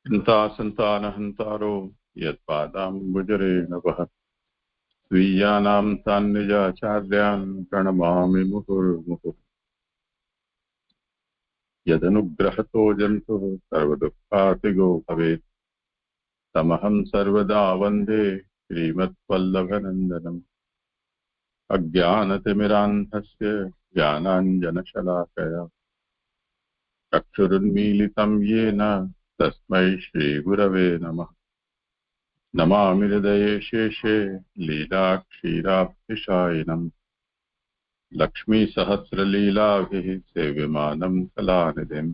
चिन्तासन्तानहन्तारो यत्पादाम्बुजरेण वः स्वीयानां सान्निजाचार्यान् प्रणमामि मुहुर्मुहुः। यदनुग्रहतो जन्तुः सर्वदुःखातिगो भवेत् तमहं सर्वदा वन्दे श्रीमद्वल्लभनन्दनम्। अज्ञानतिमिरान्धस्य ज्ञानाञ्जनशलाकया चक्षुरुन्मीलितं येन तस्मै श्रीगुरवे नमः। नमामि हृदये शेषे लीलाक्षीराब्धिशायिनम् लक्ष्मीसहस्रलीलाभिः सेव्यमानं कलानिधिम्।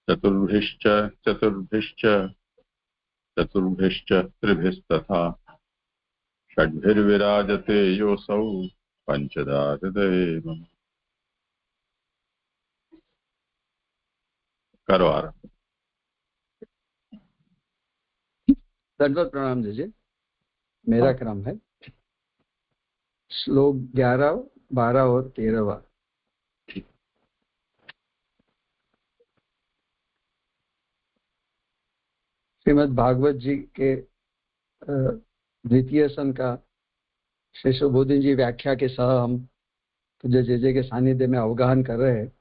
चतुर्भिश्च चतुर्भिश्च चतुर्भिश्च त्रिभिस्तथा षड्भिर्विराजते योऽसौ पञ्चदा हृदये मम। करो आरम्भ। दंडवत प्रणाम दीजिए। मेरा क्रम है श्लोक 11, 12 और 13। श्रीमद् भागवत जी के द्वितीय सन का श्री सुबोधन जी व्याख्या के सह हम पूज्य जेजे के सानिध्य में अवगाहन कर रहे हैं।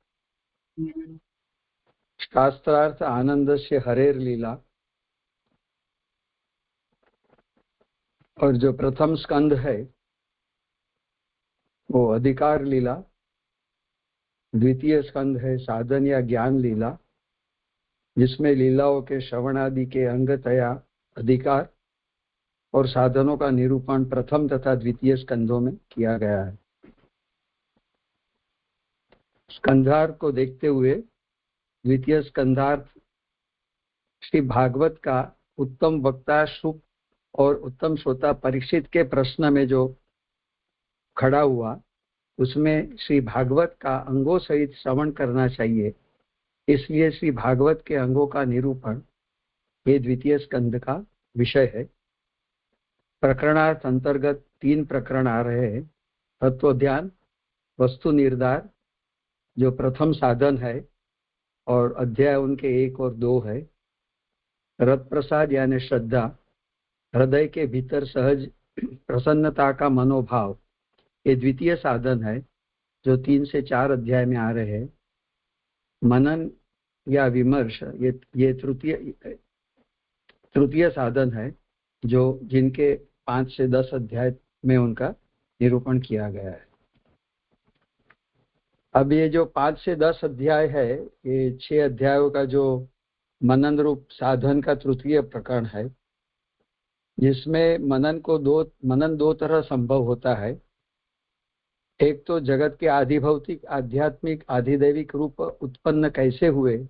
शास्त्रार्थ आनंद से हरेर लीला, और जो प्रथम स्कंद है वो अधिकार लीला, द्वितीय स्कंद है साधन या ज्ञान लीला, जिसमें लीलाओं के श्रवण आदि के अंगतया अधिकार और साधनों का निरूपण प्रथम तथा द्वितीय स्कंदों में किया गया है। स्कंधार्थ को देखते हुए द्वितीय स्कंधार्थ श्री भागवत का उत्तम वक्ता शुक और उत्तम श्रोता परीक्षित के प्रश्न में जो खड़ा हुआ, उसमें श्री भागवत का अंगों सहित श्रवण करना चाहिए, इसलिए श्री भागवत के अंगों का निरूपण ये द्वितीय स्कंद का विषय है। प्रकरणार्थ अंतर्गत 3 प्रकरण आ रहे हैं। तत्व ध्यान, वस्तु निर्धार जो प्रथम साधन है और अध्याय उनके 1 और 2 है। रत प्रसाद यानी श्रद्धा, हृदय के भीतर सहज प्रसन्नता का मनोभाव, ये द्वितीय साधन है जो 3 से 4 अध्याय में आ रहे हैं। मनन या विमर्श ये तृतीय साधन है जो जिनके 5 से 10 अध्याय में उनका निरूपण किया गया है। अब ये जो 5 से 10 अध्याय है, ये 6 अध्यायों का जो मनन रूप साधन का तृतीय प्रकरण है, जिसमें मनन 2 तरह संभव होता है। एक तो जगत के आधिभौतिक, आध्यात्मिक, आधिदैविक रूप उत्पन्न कैसे हुए,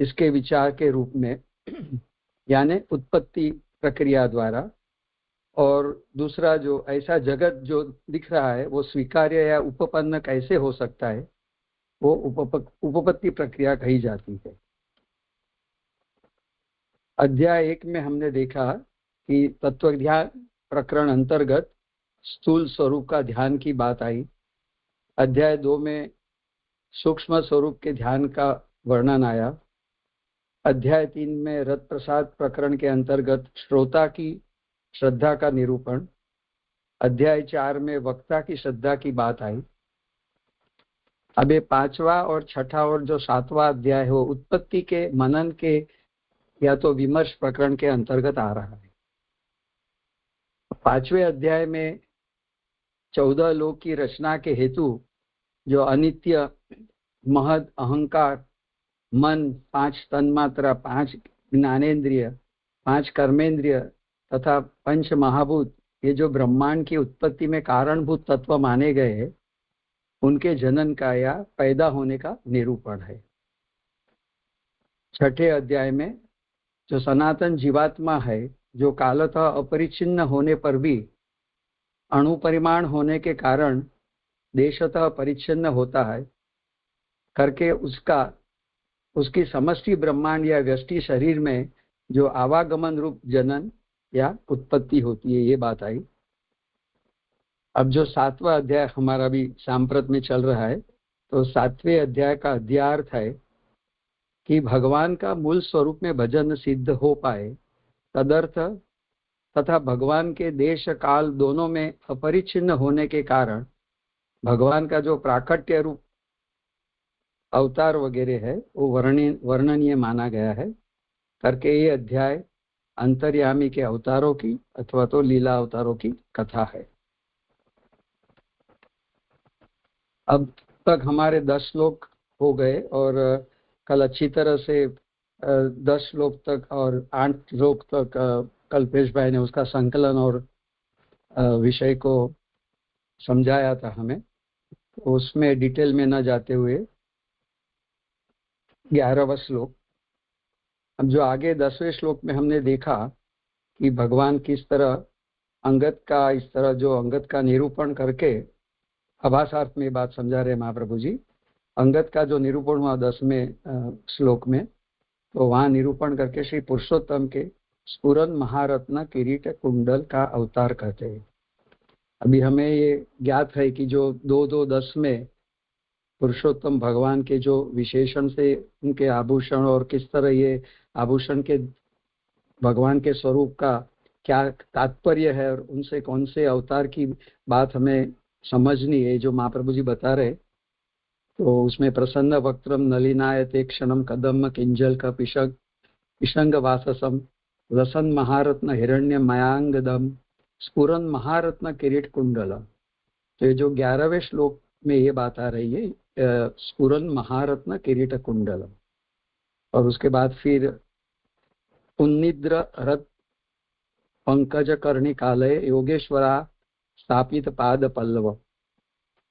इसके विचार के रूप में, यानी उत्पत्ति प्रक्रिया द्वारा। और दूसरा जो ऐसा जगत जो दिख रहा है वो स्वीकार्य या उपपन्न कैसे हो सकता है, वो उपपत्ति प्रक्रिया कही जाती है। अध्याय 1 में हमने देखा कि तत्व ध्यान प्रकरण अंतर्गत स्थूल स्वरूप का ध्यान की बात आई। अध्याय 2 में सूक्ष्म स्वरूप के ध्यान का वर्णन आया। अध्याय 3 में रत प्रसाद प्रकरण के अंतर्गत श्रोता की श्रद्धा का निरूपण। अध्याय 4 में वक्ता की श्रद्धा की बात आई। अब ये 5वां और 6ठा और जो 7वां अध्याय है वो उत्पत्ति के, मनन के या तो विमर्श प्रकरण के अंतर्गत आ रहा है। 5वें अध्याय में 14 लोक की रचना के हेतु जो अनित्य, महद, अहंकार, मन, 5 तन्मात्रा, 5 ज्ञानेन्द्रिय, 5 कर्मेंद्रिय तथा 5 महाभूत, ये जो ब्रह्मांड की उत्पत्ति में कारणभूत तत्व माने गए हैं, उनके जनन का या पैदा होने का निरूपण है। 6ठे अध्याय में जो सनातन जीवात्मा है, जो कालतः अपरिच्छिन्न होने पर भी अणुपरिमाण होने के कारण देशतः परिच्छिन्न होता है, करके उसकी समष्टि ब्रह्मांड या व्यष्टि शरीर में जो आवागमन रूप जनन या उत्पत्ति होती है, ये बात आई। अब जो 7वां अध्याय हमारा भी सांप्रत में चल रहा है, तो 7वें अध्याय का अध्यार्थ है कि भगवान का मूल स्वरूप में भजन सिद्ध हो पाए तदर्थ तथा भगवान के देश काल दोनों में अपरिच्छिन्न होने के कारण भगवान का जो प्राकट्य रूप अवतार वगैरह है वो वर्णनीय माना गया है करके ये अध्याय अंतर्यामी के अवतारों की अथवा तो लीला अवतारों की कथा है। अब तक हमारे 10 श्लोक हो गए और कल अच्छी तरह से 10 श्लोक तक और 8 श्लोक तक कल्पेश भाई ने उसका संकलन और विषय को समझाया था हमें, तो उसमें डिटेल में न जाते हुए 11वां श्लोक, अब जो आगे 10वें श्लोक में हमने देखा कि भगवान किस तरह अंगद का इस तरह जो अंगद का निरूपण करके आभासार्थ में बात समझा रहे महाप्रभु जी, अंगद का जो निरूपण हुआ 10वें श्लोक में, तो वहां निरूपण करके श्री पुरुषोत्तम के स्फुरन महारत्न किरीट कुंडल का अवतार कहते हैं। अभी हमें ये ज्ञात है कि जो 2-2-10 में पुरुषोत्तम भगवान के जो विशेषण से उनके आभूषण और किस तरह ये आभूषण के भगवान के स्वरूप का क्या तात्पर्य है और उनसे कौन से अवतार की बात हमें समझनी है जो महाप्रभु जी बता रहे, तो उसमें प्रसन्न वक्त्रम नलिनायते क्षणम कदम किंजल का पिशंग वाससम लसन महारत्न हिरण्य मयांगदम स्फुरन महारत्न किरीट कुंडल, तो ये जो 11वें श्लोक में ये बात आ रही है स्फुरन महारत्न किरीट कुंडल, और उसके बाद फिर उन्निद्र रथ पंकज कर्णी कालय योगेश्वरा स्थापित पाद पल्लव,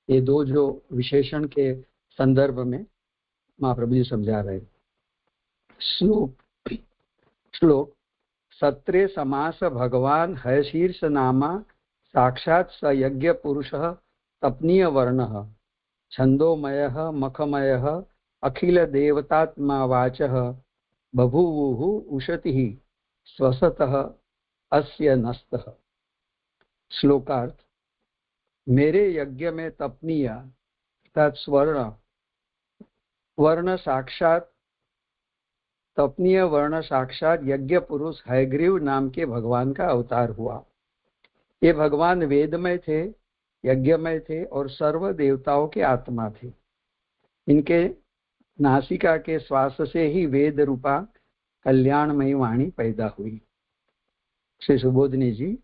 ये दो जो विशेषण के संदर्भ में महाप्रभु जी समझा रहे। श्लोक सत्रे समास भगवान है शीर्ष नामा साक्षात स यज्ञ पुरुष तपनीय वर्ण छंदोमय मखमय अखिल देवतात्मा वाच बभूवु उशति स्वसतः अस्य नस्तः। श्लोकार्थ, मेरे यज्ञ में तपनीय अर्थात स्वर्ण वर्ण साक्षात तपनीय वर्ण साक्षात यज्ञ पुरुष हयग्रीव नाम के भगवान का अवतार हुआ। ये भगवान वेदमय थे, यज्ञमय थे और सर्व देवताओं के आत्मा थे। इनके नासिका के श्वास से ही वेद रूपा कल्याणमयी वाणी पैदा हुई। श्री सुबोधनी जी,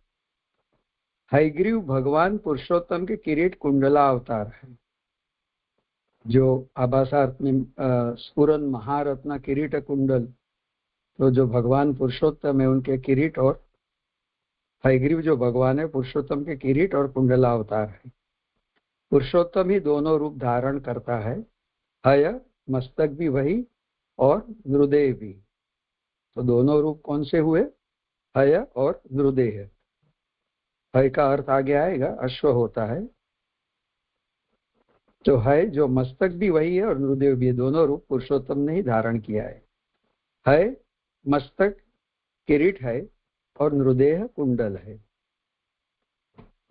हयग्रीव भगवान पुरुषोत्तम के किरीट कुंडला अवतार है, जो आभासार्थ में स्फुरन महारत्न किरीट कुंडल, तो जो भगवान पुरुषोत्तम है उनके किरीट, और हयग्रीव जो भगवान है पुरुषोत्तम के किरीट और कुंडला अवतार है। पुरुषोत्तम ही दोनों रूप धारण करता है, हय मस्तक भी वही और नृदेह भी, तो दोनों रूप कौन से हुए, हय और नृदेह। हय का अर्थ आगे आएगा, अश्व होता है, तो है जो मस्तक भी वही है और नृदेव भी, दोनों रूप पुरुषोत्तम ने ही धारण किया है। है मस्तक किरीट है और नृदेह कुंडल है।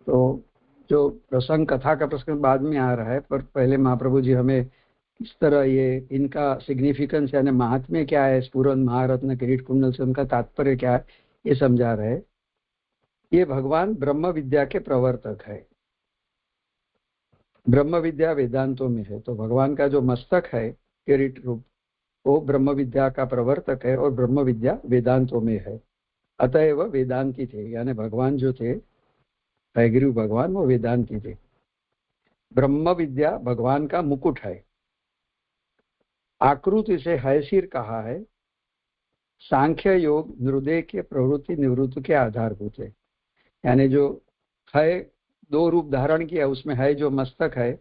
तो जो प्रसंग कथा का प्रसंग बाद में आ रहा है, पर पहले महाप्रभु जी हमें किस तरह ये इनका सिग्निफिकेंस यानी महात्म्य क्या है, स्फुरन महारत्न किरीट कुंडल से उनका तात्पर्य क्या है, ये समझा रहे। ये भगवान ब्रह्म विद्या के प्रवर्तक है। ब्रह्म विद्या वेदांतों में है, तो भगवान का जो मस्तक है किरीट रूप वो ब्रह्म विद्या का प्रवर्तक है और ब्रह्म विद्या वेदांतों में है, अतएव वेदांती थे। यानी भगवान जो थे हयग्रीव भगवान वो वेदांती थे। ब्रह्म विद्या भगवान का मुकुट है। आकृति से हयशीर कहा है। सांख्य योग नृदय के प्रवृत्ति निवृत्ति के आधारभूत है। यानी जो है दो रूप धारण किया, उसमें है जो मस्तक है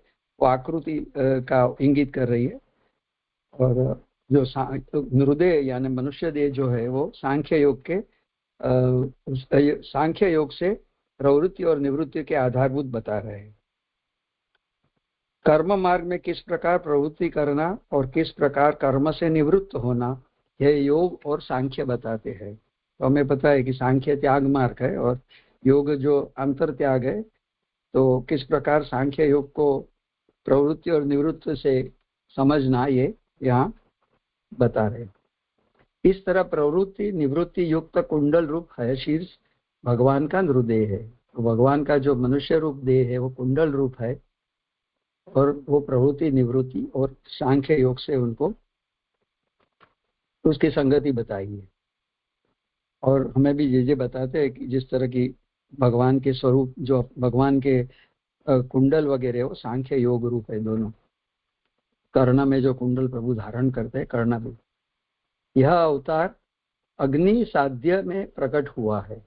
वो आकृति का इंगित कर रही है, और जो नृदय यानी मनुष्य देह जो है वो सांख्य योग के सांख्य योग से प्रवृत्ति और निवृत्ति के आधारभूत बता रहे हैं। कर्म मार्ग में किस प्रकार प्रवृत्ति करना और किस प्रकार कर्म से निवृत्त होना, यह योग और सांख्य बताते हैं। तो हमें पता है कि सांख्य त्याग मार्ग है और योग जो अंतर त्याग है, तो किस प्रकार सांख्य योग को प्रवृत्ति और निवृत्ति से समझना, ये यहाँ बता रहे। इस तरह प्रवृत्ति निवृत्ति युक्त कुंडल रूप है शीर्ष भगवान का नृदेह है। तो भगवान का जो मनुष्य रूप देह है वो कुंडल रूप है, और वो प्रवृत्ति निवृत्ति और सांख्य योग से उनको उसकी संगति बताई है। और हमें भी ये बताते हैं कि जिस तरह की भगवान के स्वरूप, जो भगवान के कुंडल वगैरह वो सांख्य योग रूप है दोनों। कर्ण में जो कुंडल प्रभु धारण करते हैं, कर्ण भी, यह अवतार अग्नि साध्य में प्रकट हुआ है।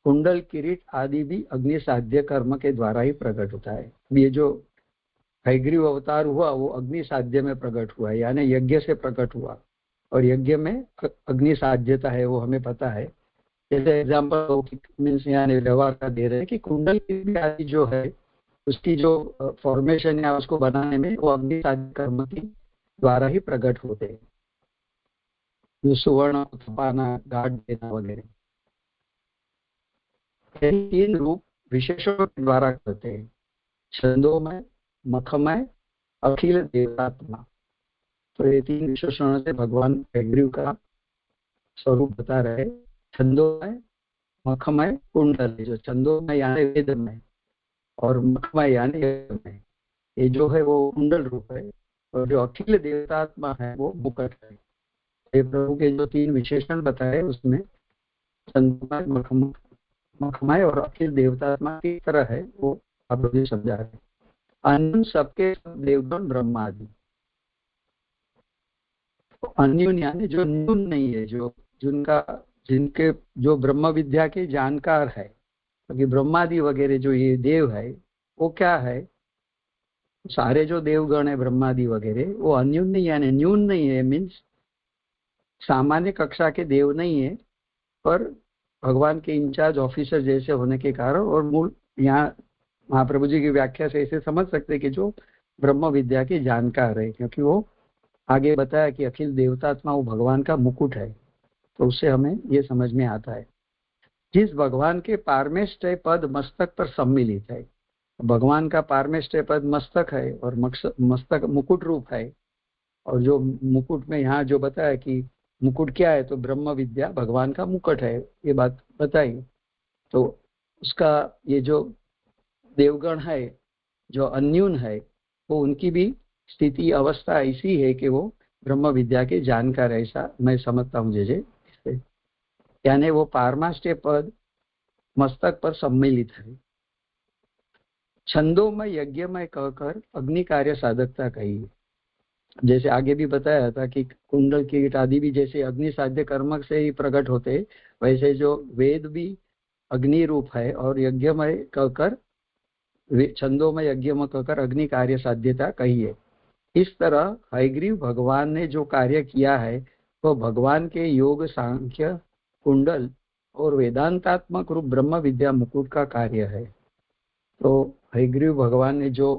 कुंडल किरीट आदि भी अग्नि साध्य कर्म के द्वारा ही प्रकट होता है। ये जो हयग्रीव अवतार हुआ वो अग्नि साध्य में प्रकट हुआ, यानी यज्ञ से प्रकट हुआ, और यज्ञ में अग्नि साध्यता है वो हमें पता है। जैसे एग्जाम्पल मीन्स यानी व्यवहार का दे रहे हैं कि कुंडल किरीट आदि जो है उसकी जो फॉर्मेशन या उसको बनाने में वो अग्नि साध्य कर्म के द्वारा ही प्रकट होते हैं, जो सुवर्ण तपाना, गाढ़ देना वगैरह। तीन रूप विशेषों के द्वारा करते हैं, छंदोमय, मखमय, अखिल देवतात्मा। तो ये तीन विशेषणों से भगवान हयग्रीव का स्वरूप बता रहे। छंदोमय, मखमय, कुंडल। जो छंदोमय यानी वेदमय और मखमय यानी यज्ञमय, ये जो है वो कुंडल रूप है, और जो अखिल देवतात्मा है वो मुकुट है। ये प्रभु के जो तीन विशेषण बताए उसमें छंदोमय, मखमय और अखिल देवतात्मा की तरह है वो आप लोग समझा रहे। अन्य सबके देवगण ब्रह्मादि। अन्यून यानी जो न्यून नहीं है, जो जिनके जो ब्रह्म विद्या के जानकार है, क्योंकि ब्रह्मादि वगैरह जो ये देव है वो क्या है, सारे जो देवगण है ब्रह्मादि वगैरह वो अन्यून नहीं यानी न्यून नहीं है, मीन्स सामान्य कक्षा के देव नहीं है, पर भगवान के इंचार्ज ऑफिसर जैसे होने के कारण, और मूल यहाँ महाप्रभु जी की व्याख्या से ऐसे समझ सकते कि जो ब्रह्म विद्या के जानकार है, क्योंकि वो आगे बताया कि अखिल देवतात्मा वो भगवान का मुकुट है। तो उससे हमें ये समझ में आता है जिस भगवान के पारमेष्टय पद मस्तक पर सम्मिलित है। भगवान का पारमेष्टय पद मस्तक है और मस्तक मुकुट रूप है, और जो मुकुट में यहाँ जो बताया कि मुकुट क्या है, तो ब्रह्म विद्या भगवान का मुकुट है, ये बात बताई। तो उसका ये जो देवगण है जो अन्यून है, वो उनकी भी स्थिति अवस्था ऐसी है कि वो ब्रह्म विद्या के जानकार, ऐसा मैं समझता हूँ जैसे, यानी वो पारमाष्टय पद मस्तक पर सम्मिलित है। छंदोमय यज्ञमय कहकर अग्नि कार्य साधकता कही है। जैसे आगे भी बताया था कि कुंडल किरीट आदि भी जैसे अग्नि साध्य कर्म से ही प्रकट होते, वैसे जो वेद भी अग्नि रूप है, और यज्ञमय कहकर छंदोमय यज्ञमय कहकर अग्नि कार्य साध्यता कही है। इस तरह हयग्रीव भगवान ने जो कार्य किया है वो भगवान के योग, सांख्य, कुंडल और वेदांतात्मक रूप ब्रह्म विद्या मुकुट का कार्य है। तो हयग्रीव भगवान ने जो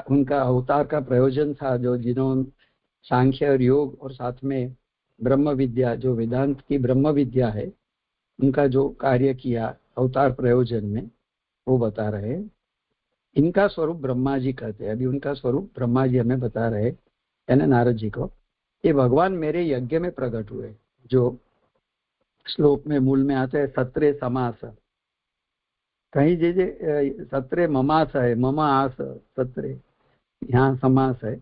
उनका अवतार का प्रयोजन था, जो जिन्होंने सांख्य और योग और साथ में ब्रह्म विद्या, जो वेदांत की ब्रह्म विद्या है, उनका जो कार्य किया अवतार प्रयोजन में, वो बता रहे हैं। इनका स्वरूप ब्रह्मा जी कहते हैं। अभी उनका स्वरूप ब्रह्मा जी हमें बता रहे, यानी नारद जी को, ये भगवान मेरे यज्ञ में प्रकट हुए। जो श्लोक में मूल में आता है सत्रे समास, कहीं जैसे सत्रे ममास है, ममा आस सत्रे, यहाँ समास है,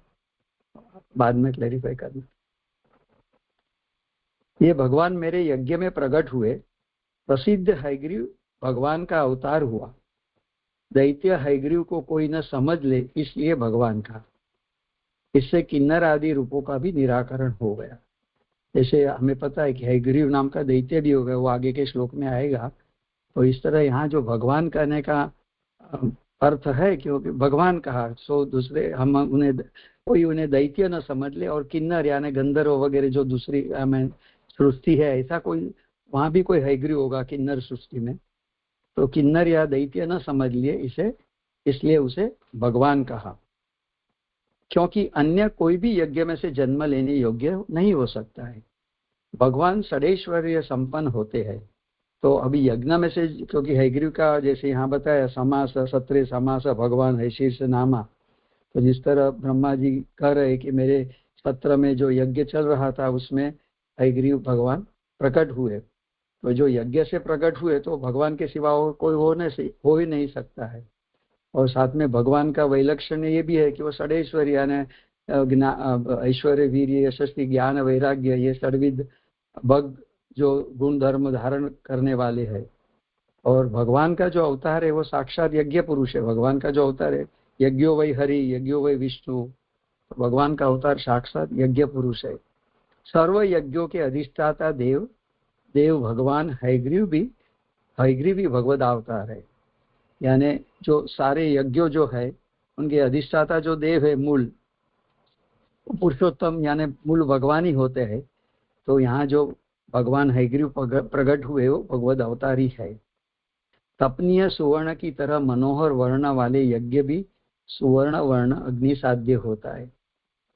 बाद में क्लैरिफाई करना। ये भगवान मेरे यज्ञ में प्रकट हुए। प्रसिद्ध हयग्रीव भगवान का अवतार हुआ। दैत्य हयग्रीव को कोई न समझ ले, इसलिए भगवान का, इससे किन्नर आदि रूपों का भी निराकरण हो गया। जैसे हमें पता है कि हयग्रीव नाम का दैत्य भी हो गया, वो आगे के श्लोक में आएगा। तो इस तरह यहाँ जो भगवान कहने का अर्थ है, क्योंकि भगवान कहा सो दूसरे हम उन्हें कोई उन्हें दैत्य न समझ ले, और किन्नर यानी गंधर्व वगैरह जो दूसरी सृष्टि है, ऐसा कोई वहां भी कोई हयग्रीव होगा किन्नर सृष्टि में, तो किन्नर या दैत्य न समझ लिए इसे, इसलिए उसे भगवान कहा। क्योंकि अन्य कोई भी यज्ञ में से जन्म लेने योग्य नहीं हो सकता है। भगवान षडैश्वर्य संपन्न होते हैं। तो अभी यज्ञ में से, क्योंकि हयग्रीव का जैसे यहाँ बताया समास सत्रे समास भगवान है शीर्ष नामा, तो जिस तरह ब्रह्मा जी कह रहे कि मेरे सत्र में जो यज्ञ चल रहा था उसमें हयग्रीव भगवान प्रकट हुए। तो जो यज्ञ से प्रकट हुए तो भगवान के सिवा और कोई हो ही नहीं सकता है। और साथ में भगवान का वैलक्षण्य ये भी है कि वो षडेश्वर यानी ऐश्वर्य, वीर्य, यशस्वी, ज्ञान, वैराग्य, ये षडविध भग जो गुण धर्म धारण करने वाले हैं। और भगवान का जो अवतार है वो साक्षात यज्ञ पुरुष है। भगवान का जो अवतार है, यज्ञो वै हरि, यज्ञो वै विष्णु, तो भगवान का अवतार साक्षात यज्ञ पुरुष है। सर्व यज्ञों के अधिष्ठाता देव भगवान हयग्रीव भी भगवद अवतार है। यानी जो सारे यज्ञों जो है उनके अधिष्ठाता जो देव है, मूल पुरुषोत्तम यानी मूल भगवान ही होते हैं। तो यहाँ जो भगवान हयग्रीव प्रकट हुए वो भगवद अवतार ही है। तपनीय सुवर्ण की तरह मनोहर वर्ण वाले यज्ञ भी सुवर्ण वर्ण अग्नि साध्य होता है।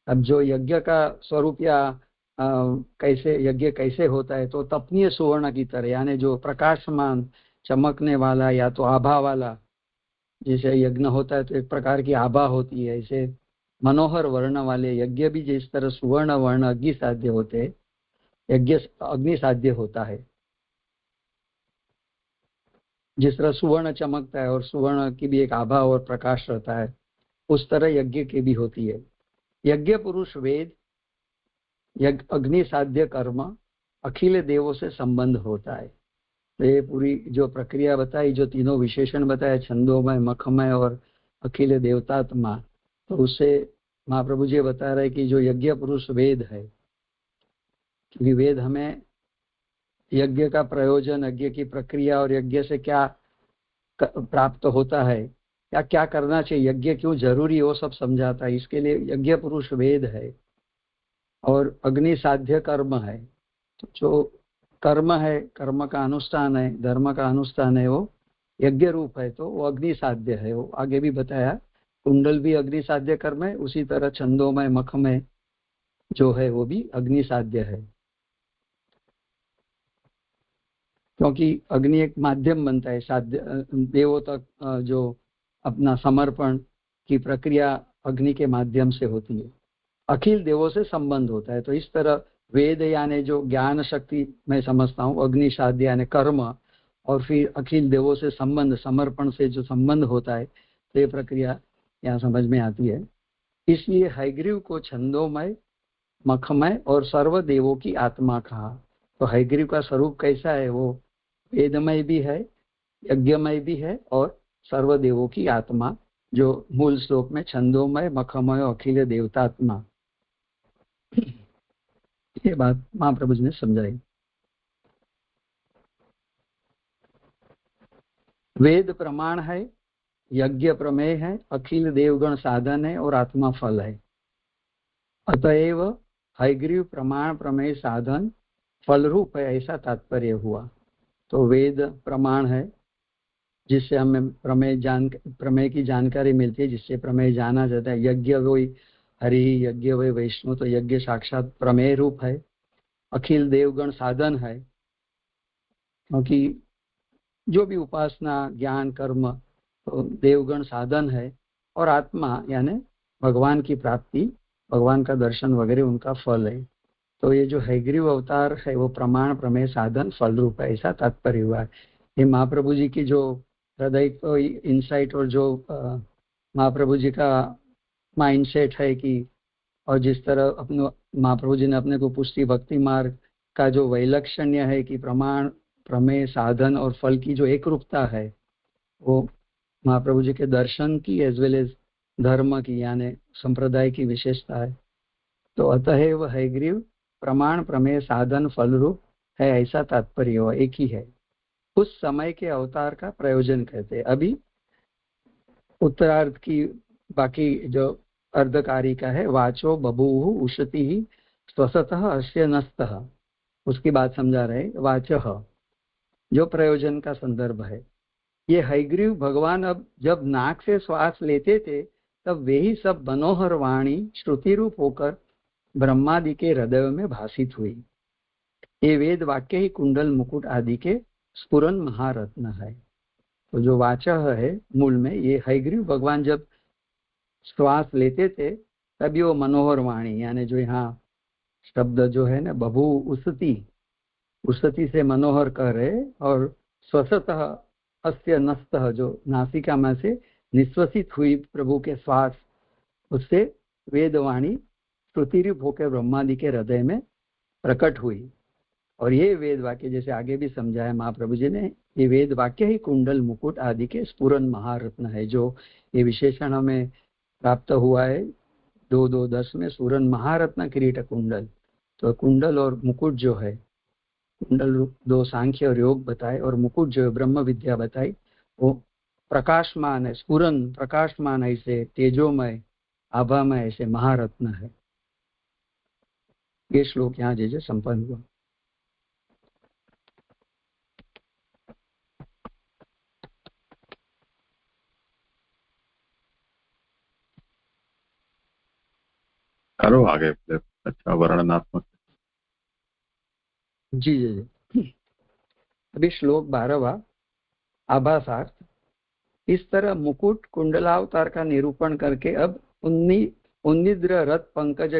अब जो यज्ञ का स्वरूप या कैसे यज्ञ कैसे होता है, तो तपनीय सुवर्ण की तरह यानी जो प्रकाशमान चमकने वाला या तो आभा वाला, जैसे यज्ञ होता है तो एक प्रकार की आभा होती है, ऐसे मनोहर वर्ण वाले यज्ञ भी जिस तरह सुवर्ण वर्ण अग्नि साध्य होते हैं, यज्ञ अग्नि साध्य होता है। जिस तरह सुवर्ण चमकता है और सुवर्ण की भी एक आभा और प्रकाश रहता है, उस तरह यज्ञ की भी होती है। यज्ञ पुरुष वेद, अग्नि साध्य कर्म, अखिल देवों से संबंध होता है। तो ये पूरी जो प्रक्रिया बताई, जो तीनों विशेषण बताए, छंदोमय, मखमय और अखिल देवतात्मा, तो उससे महाप्रभु जी बता रहे कि जो यज्ञ पुरुष वेद है, क्योंकि वेद हमें यज्ञ का प्रयोजन, यज्ञ की प्रक्रिया और यज्ञ से क्या प्राप्त होता है या क्या करना चाहिए, यज्ञ क्यों जरूरी है, वो सब समझाता है। इसके लिए यज्ञ पुरुष वेद है। और अग्नि साध्य कर्म है, तो जो कर्म है, कर्म का अनुष्ठान है, धर्म का अनुष्ठान है, वो यज्ञ रूप है, तो वो अग्नि साध्य है। वो आगे भी बताया, कुंडल भी अग्नि साध्य कर्म है, उसी तरह छंदोमय मखमय जो है वो भी अग्नि साध्य है। क्योंकि अग्नि एक माध्यम बनता है साध्य देवों तक, जो अपना समर्पण की प्रक्रिया अग्नि के माध्यम से होती है। अखिल देवों से संबंध होता है। तो इस तरह वेद यानी जो ज्ञान शक्ति मैं समझता हूँ, अग्नि साध्य यानी कर्म, और फिर अखिल देवों से संबंध, समर्पण से जो संबंध होता है, तो ये प्रक्रिया यहाँ समझ में आती है। इसलिए हयग्रीव को छंदोमय, मखमय और सर्व देवों की आत्मा कहा। तो हयग्रीव का स्वरूप कैसा है, वो वेदमय भी है, यज्ञमय भी है और सर्वदेवों की आत्मा, जो मूल श्लोक में छंदोमय, मखमय और अखिल देवतात्मा, ये बात महाप्रभु जी ने समझाई। वेद प्रमाण है, यज्ञ प्रमेय है, अखिल देवगण साधन है और आत्मा फल है। अतएव हयग्रीव प्रमाण प्रमेय साधन फल रूप है, ऐसा तात्पर्य हुआ। तो वेद प्रमाण है जिससे हमें प्रमेय की जानकारी मिलती है, जिससे प्रमेय जाना जाता है। यज्ञ वही हरि, यज्ञ वही वैष्णु, तो यज्ञ साक्षात प्रमेय रूप है। अखिल देवगण साधन है, क्योंकि जो भी उपासना, ज्ञान, कर्म, तो देवगण साधन है। और आत्मा यानी भगवान की प्राप्ति, भगवान का दर्शन वगैरह उनका फल है। तो ये जो हयग्रीव अवतार है वो प्रमाण प्रमेय साधन फल रूप है, ऐसा तात्पर्य हुआ है। ये महाप्रभु जी की जो हृदय को इंसाइट और जो महाप्रभु जी का माइंडसेट है कि, और जिस तरह अपने महाप्रभु जी ने अपने को पुष्टि भक्ति मार्ग का जो वैलक्षण्य है कि प्रमाण प्रमेय साधन और फल की जो एक रूपता है, वो महाप्रभु जी के दर्शन की एज वेल एज धर्म की यानी संप्रदाय की विशेषता है। तो अतएव हयग्रीव प्रमाण प्रमेय साधन फल रूप है, ऐसा तात्पर्य हुआ, एक ही है। उस समय के अवतार का प्रयोजन कहते हैं। अभी उत्तरार्ध की बाकी जो अर्धकारिका है, वाचो बभूव उशति ही स्वसतः अस्य नस्तः, उसकी बात समझा रहे। वाचः जो प्रयोजन का संदर्भ है, ये हयग्रीव भगवान अब जब नाक से श्वास लेते थे तब वे ही सब मनोहर वाणी श्रुति रूप होकर ब्रह्मादि के हृदय में भाषित हुई। ये वेद वाक्य ही कुंडल मुकुट आदि के स्फुरन महारत्न है। तो जो वाचः है मूल में, ये हयग्रीव भगवान जब श्वास लेते थे तभी वो मनोहर वाणी, यानी जो यहाँ शब्द जो है ना, बभू उसती, उसती से मनोहर कह रहे, और स्वसतः अस्य नस्तः, जो नासिका में से निश्वसित हुई प्रभु के श्वास, उससे वेदवाणी श्रुतिरूप होकर ब्रह्मादि के हृदय में प्रकट हुई। और ये वेद वाक्य जैसे आगे भी समझाया महाप्रभु जी ने, ये वेद वाक्य ही कुंडल मुकुट आदि के स्फुरन महारत्न है। जो ये विशेषण हमें प्राप्त हुआ है 2:2:10 में, स्फुरन महारत्न किरीट कुंडल। तो कुंडल और मुकुट जो है, कुंडल दो सांख्य और योग बताए, और मुकुट जो है ब्रह्म विद्या बताई, वो प्रकाशमान है, स्फुरन प्रकाशमान ऐसे तेजोमय आभामय ऐसे महारत्न है। ये श्लोक यहाँ जैसे संपन्न हुआ। करो आगे, अच्छा वर्णनात्मक। जी जी जी। अभी श्लोक 12वां, आभासार्थ। इस तरह मुकुट कुंडलावतार का निरूपण करके अब उन्निद्र रथ पंकज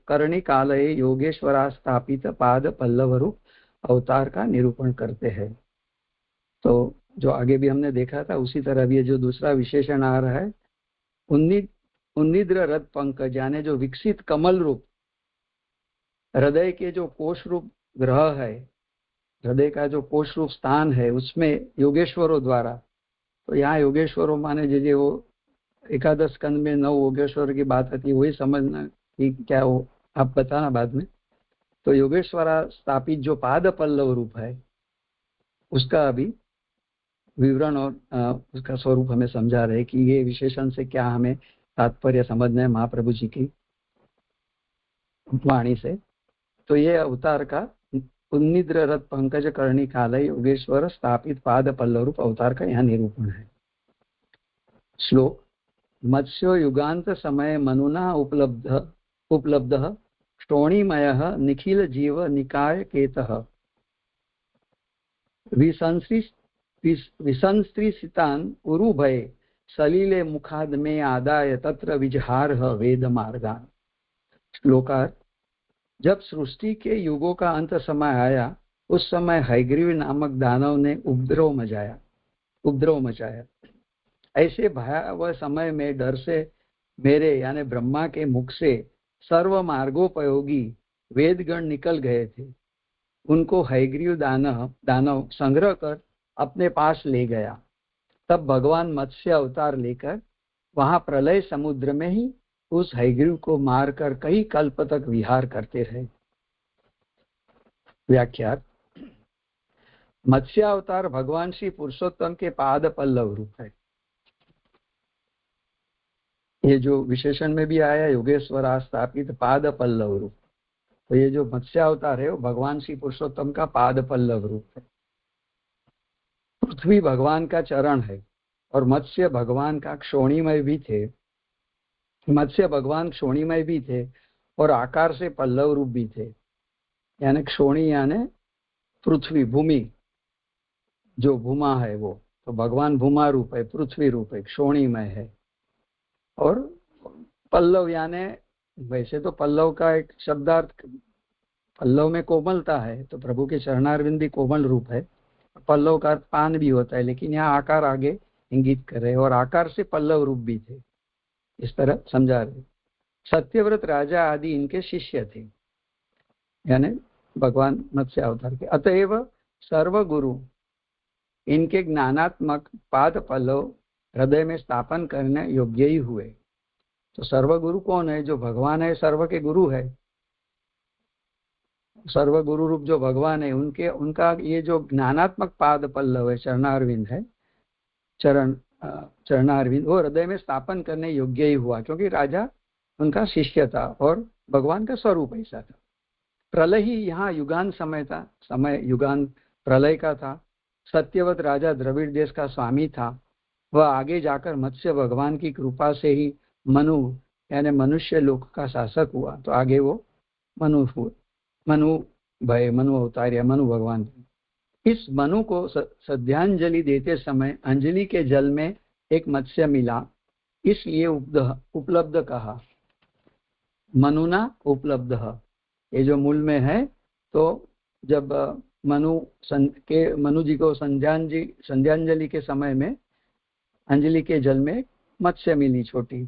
करणी कालये योगेश्वरा स्थापित पाद पल्लव रूप अवतार का निरूपण करते हैं। तो जो आगे भी हमने देखा था उसी तरह भी जो दूसरा विशेषण आ रहा है, उन्निद्र रथ पंकज, यानी जो विकसित कमल रूप हृदय के जो कोश रूप ग्रह है, हृदय का जो कोश रूप स्थान है, उसमें योगेश्वरों द्वारा, तो यहाँ योगेश्वरों माने जैसे वो एकादश स्कंद में 9 योगेश्वर की बात आती है, वही समझना कि क्या वो आप बताना बाद में। तो योगेश्वरा स्थापित जो पाद पल्लव रूप है, उसका अभी विवरण और उसका स्वरूप हमें समझा रहे कि ये विशेषण से क्या हमें तात्पर्य समझना है महाप्रभु जी की वाणी से। तो ये अवतार का उन्निद्र रथ पंकज करणी कालय योगेश्वर स्थापित पाद पल्लव रूप अवतार का यहाँ निरूपण है। श्लोक, मत्स्यो युगांत समय मनुना उपलब्ध श्रोणीमयः निखिल जीव निकाय केतः विसंस्त्रिसितान् उरुभये सलिले मुखाद में आदाय तत्र विजहारः वेद मार्गान्। श्लोकार, जब सृष्टि के युगों का अंत समय आया, उस समय हयग्रीव नामक दानव ने उपद्रव मचाया। ऐसे भयावह समय में डर से मेरे यानी ब्रह्मा के मुख से सर्व मार्गोपयोगी वेदगण निकल गए थे। उनको हयग्रीव दानव संग्रह कर अपने पास ले गया। तब भगवान मत्स्य अवतार लेकर वहां प्रलय समुद्र में ही उस हयग्रीव को मारकर कई कल्प तक विहार करते रहे। व्याख्या, मत्स्य अवतार भगवान श्री पुरुषोत्तम के पाद पल्लव रूप है। ये जो विशेषण में भी आया योगेश्वरा स्थापित पाद पल्लव रूप, तो ये जो मत्स्य अवतार है वो भगवान श्री पुरुषोत्तम का पाद पल्लव रूप है। पृथ्वी भगवान का चरण है और मत्स्य भगवान का क्षोणीमय भी थे। मत्स्य भगवान क्षोणीमय भी थे और आकार से पल्लव रूप भी थे, यानी क्षोणी यानी पृथ्वी भूमि, जो भूमा है वो, तो भगवान भूमा रूप है, पृथ्वी रूप है, क्षोणीमय है। और पल्लव यानी, वैसे तो पल्लव का एक शब्दार्थ, पल्लव में कोमलता है, तो प्रभु के चरणारविंद भी कोमल रूप है। पल्लव का पान भी होता है, लेकिन यहाँ आकार आगे इंगित कर रहे, और आकार से पल्लव रूप भी थे, इस तरह समझा रहे। सत्यव्रत राजा आदि इनके शिष्य थे, यानी भगवान मत्स्य अवतार के। अतएव सर्वगुरु इनके ज्ञानात्मक पाद पल्लव हृदय में स्थापन करने योग्य ही हुए। तो सर्वगुरु कौन है? जो भगवान है, सर्व के गुरु है। सर्वगुरु रूप जो भगवान है, उनका ये जो ज्ञानात्मक पाद पल्लव है, चरणारविंद है, चरणारविंद, वो हृदय में स्थापन करने योग्य ही हुआ, क्योंकि राजा उनका शिष्य था और भगवान का स्वरूप ऐसा था। प्रलय ही यहाँ युगान समय था, समय युगान प्रलय का था। सत्यवत राजा द्रविड़ देश का स्वामी था। वह आगे जाकर मत्स्य भगवान की कृपा से ही मनु यानी मनुष्य लोक का शासक हुआ। तो आगे वो मनु अवतार या मनु भगवान। इस मनु को श्रद्धांजलि देते समय अंजलि के जल में एक मत्स्य मिला, इसलिए उपलब्ध कहा। मनुना उपलब्ध। ये जो मूल में है, तो जब मनु जी को संध्यांजलि के समय में अंजलि के जल में मत्स्य मिली छोटी,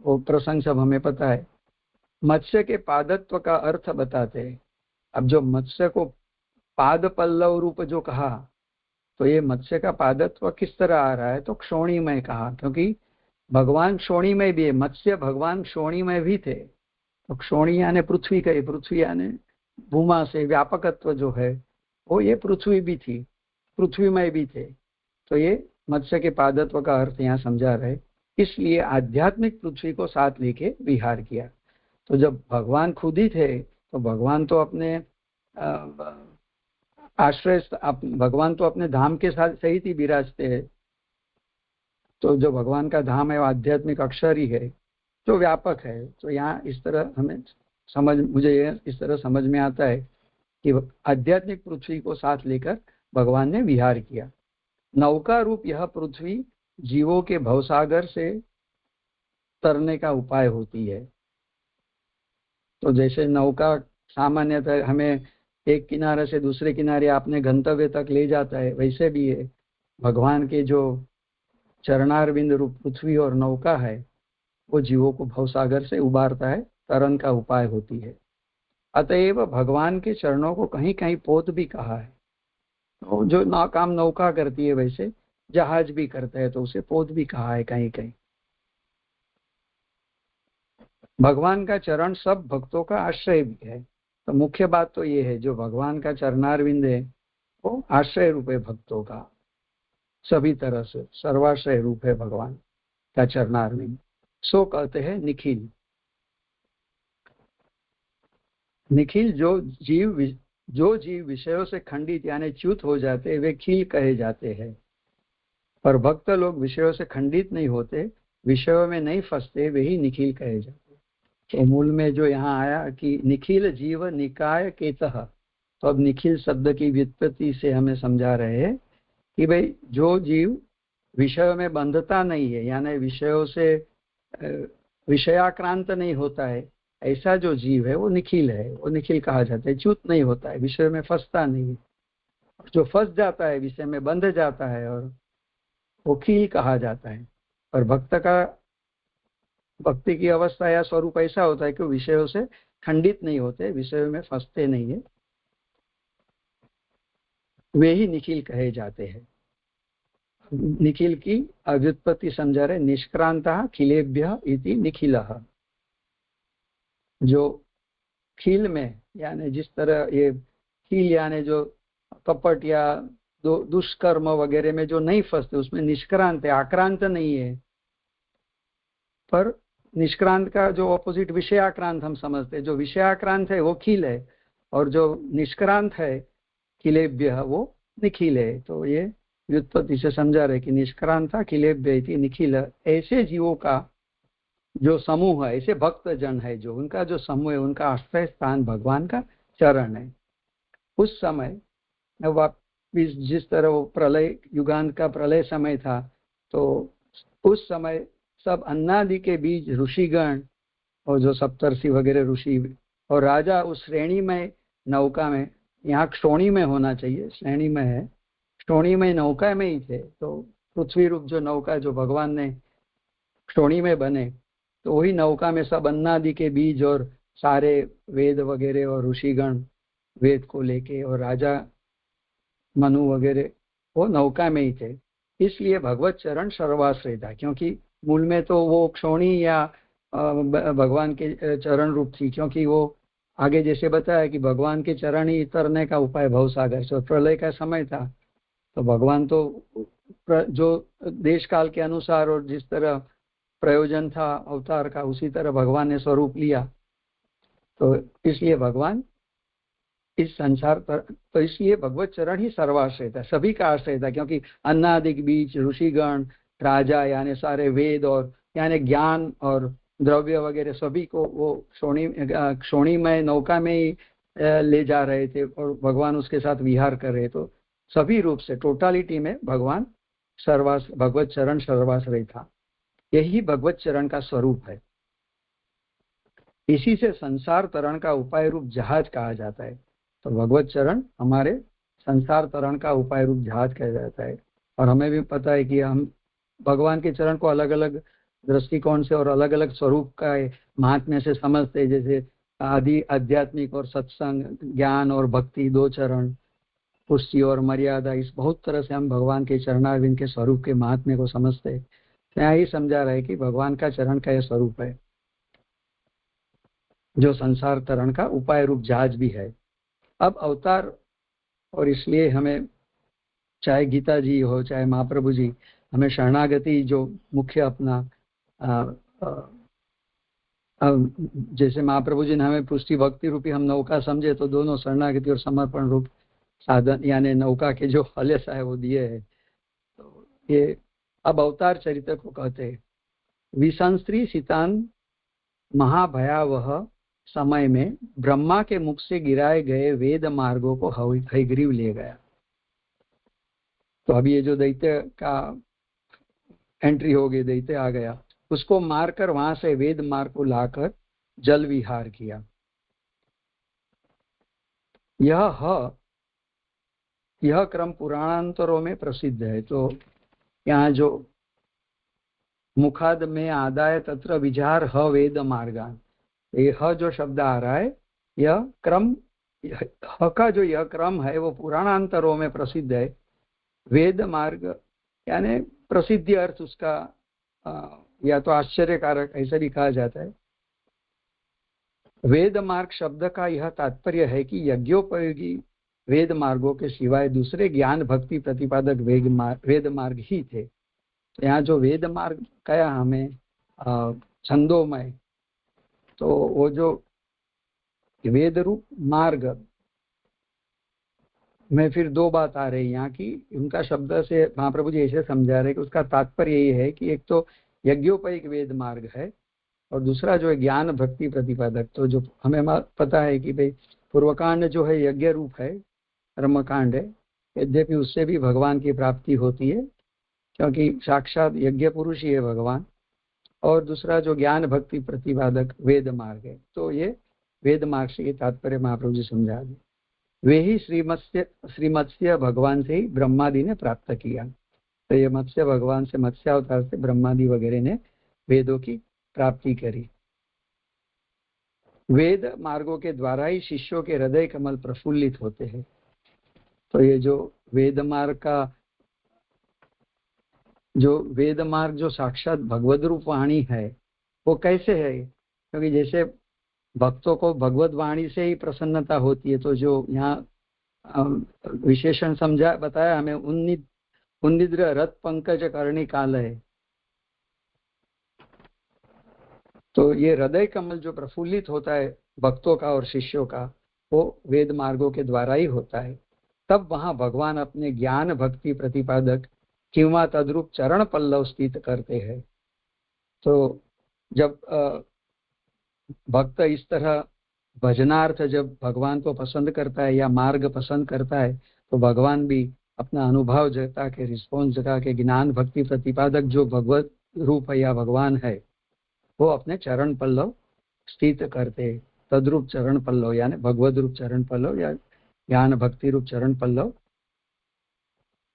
वो प्रसंग सब हमें पता है। मत्स्य के पादत्व का अर्थ बताते हैं। अब जो मत्स्य को पाद पल्लव रूप जो कहा, तो ये मत्स्य का पादत्व किस तरह आ रहा है, तो क्षोणीमय कहा, क्योंकि भगवान क्षोणीमय भी है। मत्स्य भगवान क्षोणीमय भी थे, तो क्षोणी यानी पृथ्वी का, पृथ्वी यानी भूमा से व्यापकत्व जो है वो ये पृथ्वी भी थी, पृथ्वीमय भी थे। तो ये मत्स्य के पादत्व का अर्थ यहाँ समझा रहे, इसलिए आध्यात्मिक पृथ्वी को साथ लेके विहार किया। तो जब भगवान खुद ही थे, तो भगवान तो अपने आश्रय, भगवान तो अपने धाम के साथ सहित ही विराजते हैं। तो जो भगवान का धाम है वो आध्यात्मिक अक्षर ही है, जो व्यापक है। तो यहाँ इस तरह हमें मुझे इस तरह समझ में आता है कि आध्यात्मिक पृथ्वी को साथ लेकर भगवान ने विहार किया। नौका रूप यह पृथ्वी जीवों के भवसागर से तरने का उपाय होती है। तो जैसे नौका सामान्यतः हमें एक किनारे से दूसरे किनारे अपने गंतव्य तक ले जाता है, वैसे भी है भगवान के जो चरणारविंद रूप पृथ्वी और नौका है, वो जीवों को भवसागर से उबारता है, तरन का उपाय होती है। अतएव भगवान के चरणों को कहीं कहीं पोत भी कहा है। तो जो काम नौका करती है, वैसे जहाज भी करता है, तो उसे पोत भी कहा है कहीं कहीं। भगवान का चरण सब भक्तों का आश्रय भी है। तो मुख्य बात तो ये है, जो भगवान का चरणारविंद है वो आश्रय रूप है भक्तों का, सभी तरह से सर्वाश्रय रूप है भगवान का चरणारविंद। सो कहते हैं निखिल। निखिल जो जीव विषयों से खंडित यानी च्युत हो जाते हैं, वे खिल कहे जाते हैं। पर भक्त लोग विषयों से खंडित नहीं होते, विषयों में नहीं फंसते, वे ही निखिल कहे जाते। तो मूल में जो यहाँ आया कि निखिल जीव निकाय केतः, तो अब निखिल शब्द की व्युत्पत्ति से हमें समझा रहे हैं कि भाई जो जीव विषयों में बंधता नहीं है, यानी विषयों से विषयाक्रांत नहीं होता है, ऐसा जो जीव है वो निखिल है। वो निखिल कहा जाता है, च्युत नहीं होता है, विषय में फंसता नहीं है। जो फंस जाता है, विषय में बंध जाता है, और वो खिल कहा जाता है। और भक्ति की अवस्था या स्वरूप ऐसा होता है कि विषयों से खंडित नहीं होते, विषयों में फंसते नहीं है, वे ही निखिल कहे जाते हैं। निखिल की व्युत्पत्ति समझा रहे, निष्क्रांतः खिलेभ्यः इति निखिलः। जो खिल में यानी जिस तरह ये खिल यानी जो कपट या दुष्कर्म वगैरह में जो नहीं फंसते, उसमें निष्क्रांत है, आक्रांत नहीं है। पर निष्क्रांत का जो ऑपोजिट विषयाक्रांत हम समझते हैं, जो विषयाक्रांत है वो खिल है, और जो निष्क्रांत है खिलेभ्य वो निखिल है। तो ये व्युत्पत्ति से समझा रहे कि निष्क्रांता खिलेभ्य इति निखिल। ऐसे जीवों का जो समूह है, ऐसे भक्त जन है, जो उनका जो समूह है, उनका आश्रय स्थान भगवान का चरण है। उस समय जिस तरह वो प्रलय युगांत का प्रलय समय था, तो उस समय सब अन्नादि के बीज ऋषिगण और जो सप्तर्षि वगैरह ऋषि और राजा उस श्रेणी में नौका में, यहाँ क्षोणी में होना चाहिए, श्रेणी में है, क्षोणी में नौका में ही थे। तो पृथ्वी रूप जो नौका जो भगवान ने क्षोणी में बने, तो वही नौका में सब अन्नादि के बीज और सारे वेद वगैरह और ऋषिगण वेद को लेके और राजा मनु वगैरह वो नौका में ही थे। इसलिए भगवत चरण सर्वाश्रय था, क्योंकि मूल में तो वो क्षोणी या भगवान के चरण रूप थी, क्योंकि वो आगे जैसे बताया कि भगवान के चरण ही तरने का उपाय भवसागर से। प्रलय का समय था, तो भगवान तो जो देश काल के अनुसार और जिस तरह प्रयोजन था अवतार का, उसी तरह भगवान ने स्वरूप लिया। तो इसलिए भगवान इस संसार पर, तो इसलिए भगवत चरण ही सर्वाश्रय था, सभी का आश्रय था, क्योंकि अन्नादिक बीच ऋषिगण राजा यानी सारे वेद और यानी ज्ञान और द्रव्य वगैरह सभी को वो क्षोणी में नौका में ही ले जा रहे थे, और भगवान उसके साथ विहार कर रहे। तो सभी रूप से टोटालिटी में भगवान भगवत चरण सर्वाश्रय था। यही भगवत चरण का स्वरूप है। इसी से संसार तरण का उपाय रूप जहाज कहा जाता है। तो भगवत चरण हमारे संसार तरण का उपाय रूप जहाज कहा जाता है। और हमें भी पता है कि हम भगवान के चरण को अलग अलग दृष्टिकोण से और अलग अलग स्वरूप का महात्म्य से समझते हैं। जैसे आदि आध्यात्मिक और सत्संग, ज्ञान और भक्ति, दो चरण, पुष्टि और मर्यादा, इस बहुत तरह से हम भगवान के चरणारविंद के स्वरूप के महात्म्य को समझते हैं। यहाँ ही समझा रहा है कि भगवान का चरण का यह स्वरूप है जो संसार तरण का उपाय रूप जहाज भी है। अब अवतार, और इसलिए हमें चाहे गीता जी हो चाहे महाप्रभु जी, हमें शरणागति जो मुख्य अपना जैसे महाप्रभु जी ने हमें पुष्टि भक्ति रूपी हम नौका समझे, तो दोनों शरणागति और समर्पण रूप साधन यानी नौका के जो हलेसा है वो दिए है। तो ये अब अवतार चरित्र को कहते हैं। विसंस्त्री सीतान महाभयावह समय में ब्रह्मा के मुख से गिराए गए वेद मार्गों को हयग्रीव ले गया। तो अब ये जो दैत्य का एंट्री हो गई, दैत्य आ गया, उसको मारकर वहां से वेद मार्ग को लाकर जल विहार किया। यह क्रम पुराणांतरों में प्रसिद्ध है। तो यहाँ जो मुखाद में आदाय तत्र विचार ह वेद मार्गान, ये ह जो शब्द आ रहा है, यह क्रम, ह का जो यह क्रम है वो पुराणांतरों में प्रसिद्ध है। वेद मार्ग यानी प्रसिद्धि अर्थ उसका या तो आश्चर्यकारक ऐसा भी कहा जाता है। वेद मार्ग शब्द का यह तात्पर्य है कि यज्ञोपयोगी वेद मार्गों के सिवाय दूसरे ज्ञान भक्ति प्रतिपादक वेद मार्ग ही थे। तो यहाँ जो वेद मार्ग कहा हमें छंदोमय, तो वो जो वेद रूप मार्ग में फिर दो बात आ रही है यहाँ की। उनका शब्द से महाप्रभु जी ऐसे समझा रहे कि उसका तात्पर्य ये है कि एक तो यज्ञोपयिक वेद मार्ग है और दूसरा जो है ज्ञान भक्ति प्रतिपादक। तो जो हमें पता है कि भाई पूर्वकांड जो है यज्ञ रूप है, कर्मकांड है, यद्यपि उससे भी भगवान की प्राप्ति होती है क्योंकि साक्षात यज्ञ पुरुष ही है भगवान। और दूसरा जो ज्ञान भक्ति प्रतिपादक वेद मार्ग है, तो ये वेद मार्ग से ये तात्पर्य महाप्रभु जी समझा दिए। वे ही श्रीमत्स्य भगवान से ही ब्रह्मादि ने प्राप्त किया। तो ये मत्स्य भगवान से, मत्स्य अवतार से ब्रह्मादि वगैरह ने वेदों की प्राप्ति करी। वेद मार्गों के द्वारा ही शिष्यों के हृदय कमल प्रफुल्लित होते हैं। तो ये जो वेद मार्ग जो साक्षात भगवद रूप वाणी है वो कैसे है? क्योंकि जैसे भक्तों को भगवद वाणी से ही प्रसन्नता होती है, तो जो यहाँ विशेषण समझा बताया हमें, उन्निद्र रथ पंकज करणी काल है। तो ये हृदय कमल जो प्रफुल्लित होता है भक्तों का और शिष्यों का, वो वेद मार्गों के द्वारा ही होता है। तब वहां भगवान अपने ज्ञान भक्ति प्रतिपादक किंवा तद्रूप चरण पल्लव स्थित करते हैं। तो जब भक्त इस तरह भजनार्थ जब भगवान को पसंद करता है या मार्ग पसंद करता है, तो भगवान भी अपना अनुभव जता के, रिस्पॉन्स जता के ज्ञान भक्ति प्रतिपादक जो भगवत रूप है या भगवान है, वो अपने चरण पल्लव स्थित करते। तद्रूप चरण पल्लव यानी भगवद रूप चरण पल्लव या ज्ञान भक्ति रूप चरण पल्लव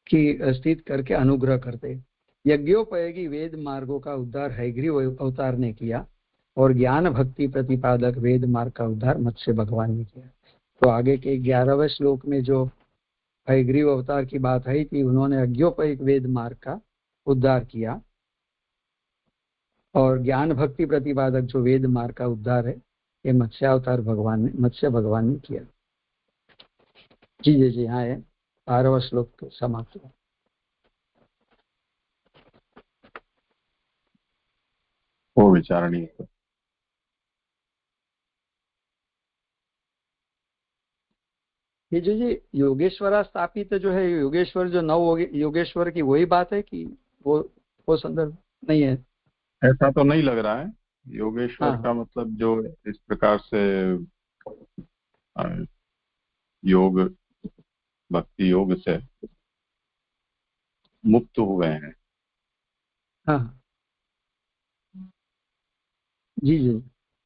की स्थित करके अनुग्रह करते। यज्ञोपयोगी वेद मार्गों का उद्धार हयग्रीव अवतार ने किया और ज्ञान भक्ति प्रतिपादक वेद मार्ग का उद्धार मत्स्य भगवान ने किया। तो आगे के 11वें श्लोक में जो हयग्रीव अवतार की बात आई थी, उन्होंने यज्ञोपयोगी वेद मार्ग का उद्धार किया और ज्ञान भक्ति प्रतिपादक जो वेद मार्ग का उद्धार है ये मत्स्य भगवान ने किया। जी जी जी, हाँ है 12वां श्लोक समाप्त हुआ। वो विचारणीय। ये जो ये योगेश्वरा स्थापित जो है, योगेश्वर जो नव योगेश्वर की वही बात है कि वो संदर्भ नहीं है? ऐसा तो नहीं लग रहा है। योगेश्वर हाँ का मतलब जो इस प्रकार से योग, भक्ति योग से मुक्त हुए हैं। हाँ जी जी।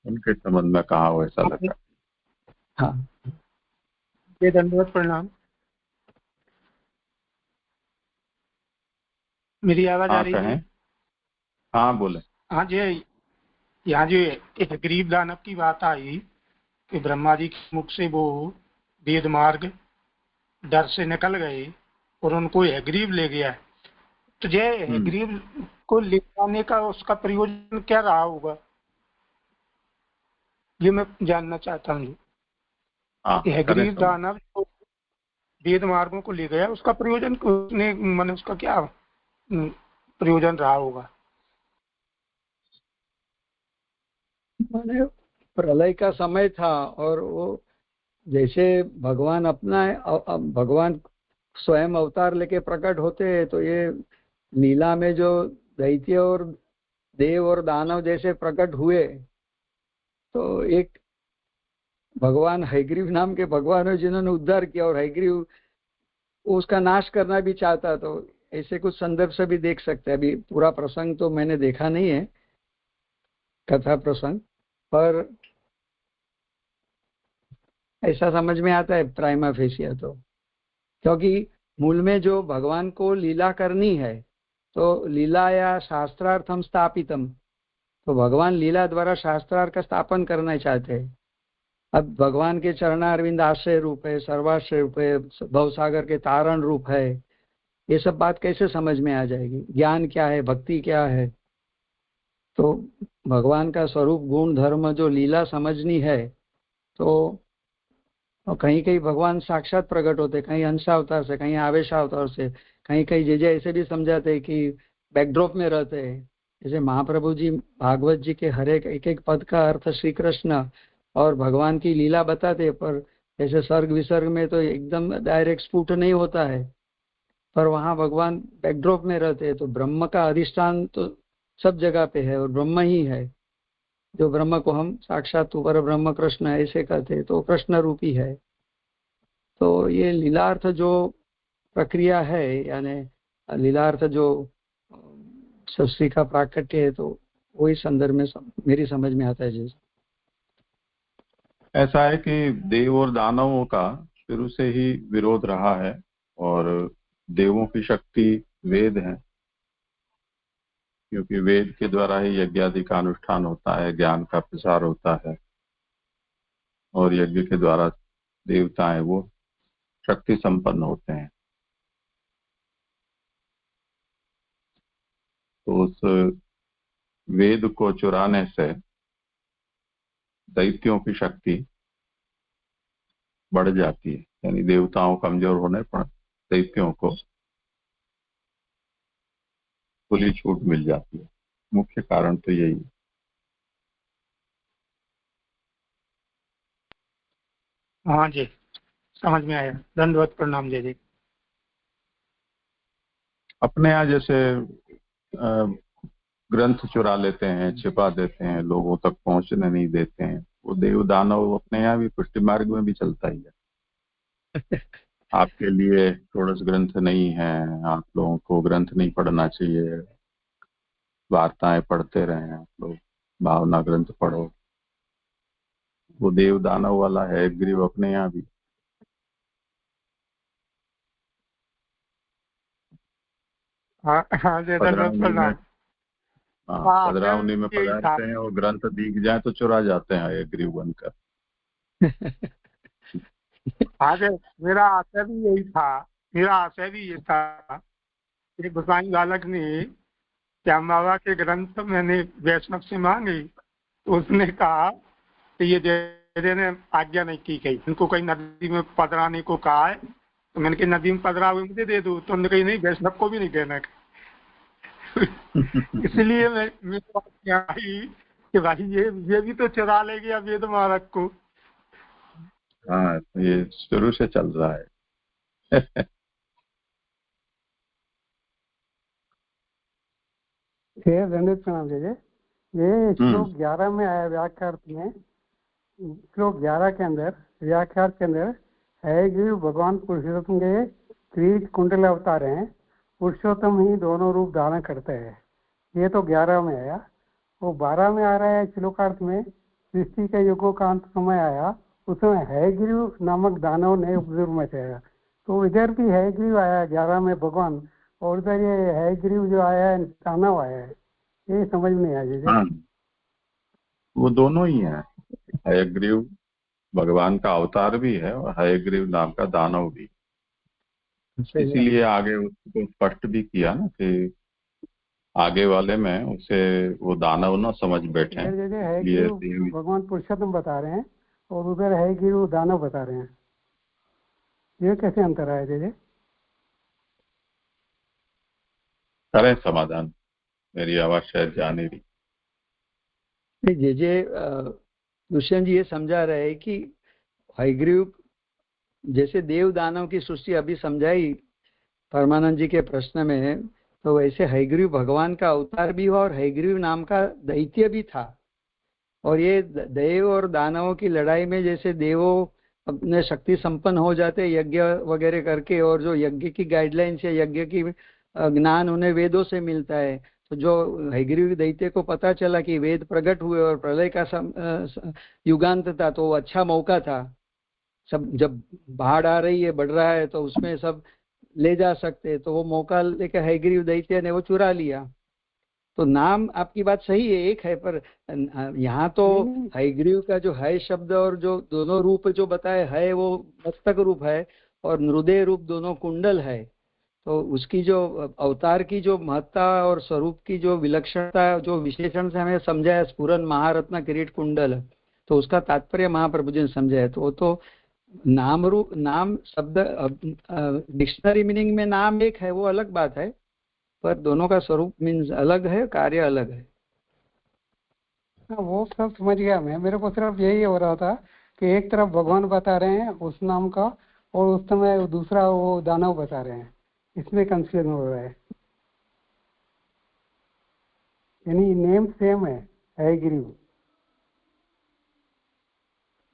उनके संबंध में कहा हो ऐसा लगा। हाँ ये दंडवत प्रणाम। मेरी आवाज आ हाँ रही है? कहें। हाँ बोले। हाँ जी, यहाँ जो एक गरीब दानव की बात आई कि ब्रह्मा जी के मुख से वो वेद मार्ग डर से निकल गए और उनको यह गरीब ले गया। तो ये गरीब को ले जाने का उसका प्रयोजन क्या रहा होगा, ये मैं जानना चाहता हूँ। यह गरीब दानव जो वेद मार्गों को ले गया, उसका प्रयोजन उसने माने उसका क्या प्रयोजन रहा होगा? माने प्रलय का समय था और वो जैसे भगवान अपना भगवान स्वयं अवतार लेके प्रकट होते हैं, तो ये लीला में जो दैत्य और देव और दानव जैसे प्रकट हुए, तो एक भगवान हयग्रीव नाम के भगवान है जिन्होंने उद्धार किया, और हयग्रीव उसका नाश करना भी चाहता। तो ऐसे कुछ संदर्भ से भी देख सकते हैं। अभी पूरा प्रसंग तो मैंने देखा नहीं है, कथा प्रसंग, पर ऐसा समझ में आता है प्राइमा फेसिया। तो क्योंकि मूल में जो भगवान को लीला करनी है, तो लीला या शास्त्रार्थम स्थापितम, तो भगवान लीला द्वारा शास्त्रार्थ का स्थापन करना चाहते हैं। अब भगवान के चरणारविंद आश्रय रूप है, सर्वाश्रय रूप है, भवसागर के तारण रूप है, ये सब बात कैसे समझ में आ जाएगी? ज्ञान क्या है, भक्ति क्या है? तो भगवान का स्वरूप गुण धर्म जो लीला समझनी है, तो कहीं कहीं भगवान साक्षात प्रकट होते, कहीं अंशावतार से, कहीं आवेशावतार से, कहीं कहीं जैसे ऐसे भी समझाते हैं कि बैकड्रॉप में रहते हैं। जैसे महाप्रभु जी भागवत जी के हर एक एक पद का अर्थ श्री कृष्ण और भगवान की लीला बताते, पर जैसे सर्ग विसर्ग में तो एकदम डायरेक्ट स्फुट नहीं होता है, पर वहाँ भगवान बैकड्रॉप में रहते हैं। तो ब्रह्म का अधिष्ठान तो सब जगह पे है और ब्रह्म ही है। जो ब्रह्म को हम साक्षात पर ब्रह्म कृष्ण ऐसे कहते हैं, तो कृष्ण रूपी है। तो ये लीलार्थ जो प्रक्रिया है, यानी लीलार्थ जो सृष्टि का प्राकट्य है, तो वही संदर्भ में मेरी समझ में आता है। जैसे ऐसा है कि देव और दानवों का शुरू से ही विरोध रहा है, और देवों की शक्ति वेद है, क्योंकि वेद के द्वारा ही यज्ञादि का अनुष्ठान होता है, ज्ञान का प्रसार होता है, और यज्ञ के द्वारा देवताएं वो शक्ति संपन्न होते हैं। तो उस वेद को चुराने से दैत्यों की शक्ति बढ़ जाती है, यानी देवताओं कमजोर होने पर दैत्यों को खुली छूट मिल जाती है। मुख्य कारण तो यही है। हाँ जी, समझ में आया। दंडवत प्रणाम जय जी। अपने यहाँ जैसे ग्रंथ चुरा लेते हैं, छिपा देते हैं, लोगों तक पहुंचने नहीं देते हैं, वो देव दानव अपने यहाँ भी पुष्टि मार्ग में भी चलता ही है। आपके लिए षोडश ग्रंथ नहीं है, आप लोगों को ग्रंथ नहीं पढ़ना चाहिए, वार्ताएं पढ़ते रहे आप लोग, भावना ग्रंथ पढ़ो। वो देव दानव वाला है ग्रीव अपने यहाँ भी। हाँ हाँ जी, दंडवत प्रणाम। हाँ, 15 में पधारते हैं और ग्रंथ दिख जाए तो चुरा जाते हैं ये ग्रीव बनकर। आगे मेरा आशय भी यही था, मेरा आशय भी ये था कि गोसाई बालक ने श्याम बाबा के ग्रंथ मैंने वैष्णव से मांगे, तो उसने कहा कि ये दे ने आज्ञा नहीं की गई, इनको कहीं नदी में पधराने को कहा है। तो मैंने कहा नदी में पधरा हुए मुझे दे दो, तो उन्होंने कही नहीं, वैष्णव को भी नहीं देना। इसलिए मेरी बात आई कि भाई ये भी तो चुरा ले गया वेद मार्ग को। हाँ, ये शुरू से चल रहा है। प्रणाम जय। ये श्लोक 11 में आया व्याख्यार्थ में, श्लोक 11 के अंदर व्याख्यार्थ के अंदर है कि भगवान पुरुषोत्तम के क्रीट कुंडल अवतार हैं, पुरुषोत्तम ही दोनों रूप धारण करते हैं। ये तो 11 में आया। वो 12 में आ रहा है श्लोकार्थ में सृष्टि के युगों का अंत समय आया, उसमें हयग्रीव नामक दानव ने उपद्रव मचाया। तो इधर भी हयग्रीव आया 11 में भगवान, और उधर ये हयग्रीव जो आया है दानव आया है, ये समझ नहीं आ जाए। हाँ, वो दोनों ही है। हयग्रीव भगवान का अवतार भी है और हयग्रीव नाम का दानव भी। इसीलिए आगे उसको स्पष्ट भी किया ना कि आगे वाले में उसे वो दानव न समझ बैठे, हयग्रीव भगवान पुरुषोत्तम बता रहे हैं और उधर हयग्रीव दानव बता रहे हैं, ये कैसे अंतर आया जी? करें समाधान, मेरी आवाज शायद जा नहीं रही। जे दुष्यंत जी ये समझा रहे हैं कि हयग्रीव जैसे देव दानव की सृष्टि अभी समझाई परमानंद जी के प्रश्न में, तो वैसे हयग्रीव भगवान का अवतार भी हुआ और हयग्रीव नाम का दैत्य भी था। और ये देव और दानवों की लड़ाई में जैसे देवों अपने शक्ति संपन्न हो जाते यज्ञ वगैरह करके, और जो यज्ञ की गाइडलाइंस है, यज्ञ की ज्ञान उन्हें वेदों से मिलता है। तो जो हयग्रीव दैत्य को पता चला कि वेद प्रकट हुए और प्रलय का युगांत था, तो वो अच्छा मौका था। सब जब बाढ़ आ रही है, बढ़ रहा है, तो उसमें सब ले जा सकते, तो वो मौका लेकर हयग्रीव दैत्य ने वो चुरा लिया। तो नाम आपकी बात सही है, एक है, पर यहाँ तो हयग्रीव का जो है शब्द और जो दोनों रूप जो बताए है, वो मस्तक रूप है और नृदय रूप, दोनों कुंडल है। तो उसकी जो अवतार की जो महत्ता और स्वरूप की जो विलक्षणता, जो विशेषण से हमें समझाया, स्फुरन महारत्न किरीट कुंडल, तो उसका तात्पर्य महाप्रभु जी ने समझाया। तो वो तो नाम रूप, नाम शब्द डिक्शनरी मीनिंग में नाम एक है, वो अलग बात है, पर दोनों का स्वरूप मीन्स अलग है, कार्य अलग है। वो सब समझ गया मैं, मेरे को सिर्फ यही हो रहा था कि एक तरफ भगवान बता रहे हैं उस नाम का, और उस समय दूसरा वो दानव बता रहे हैं, इसमें कंफ्यूजन हो रहा है। यानी नेम सेम है, हयग्रीव।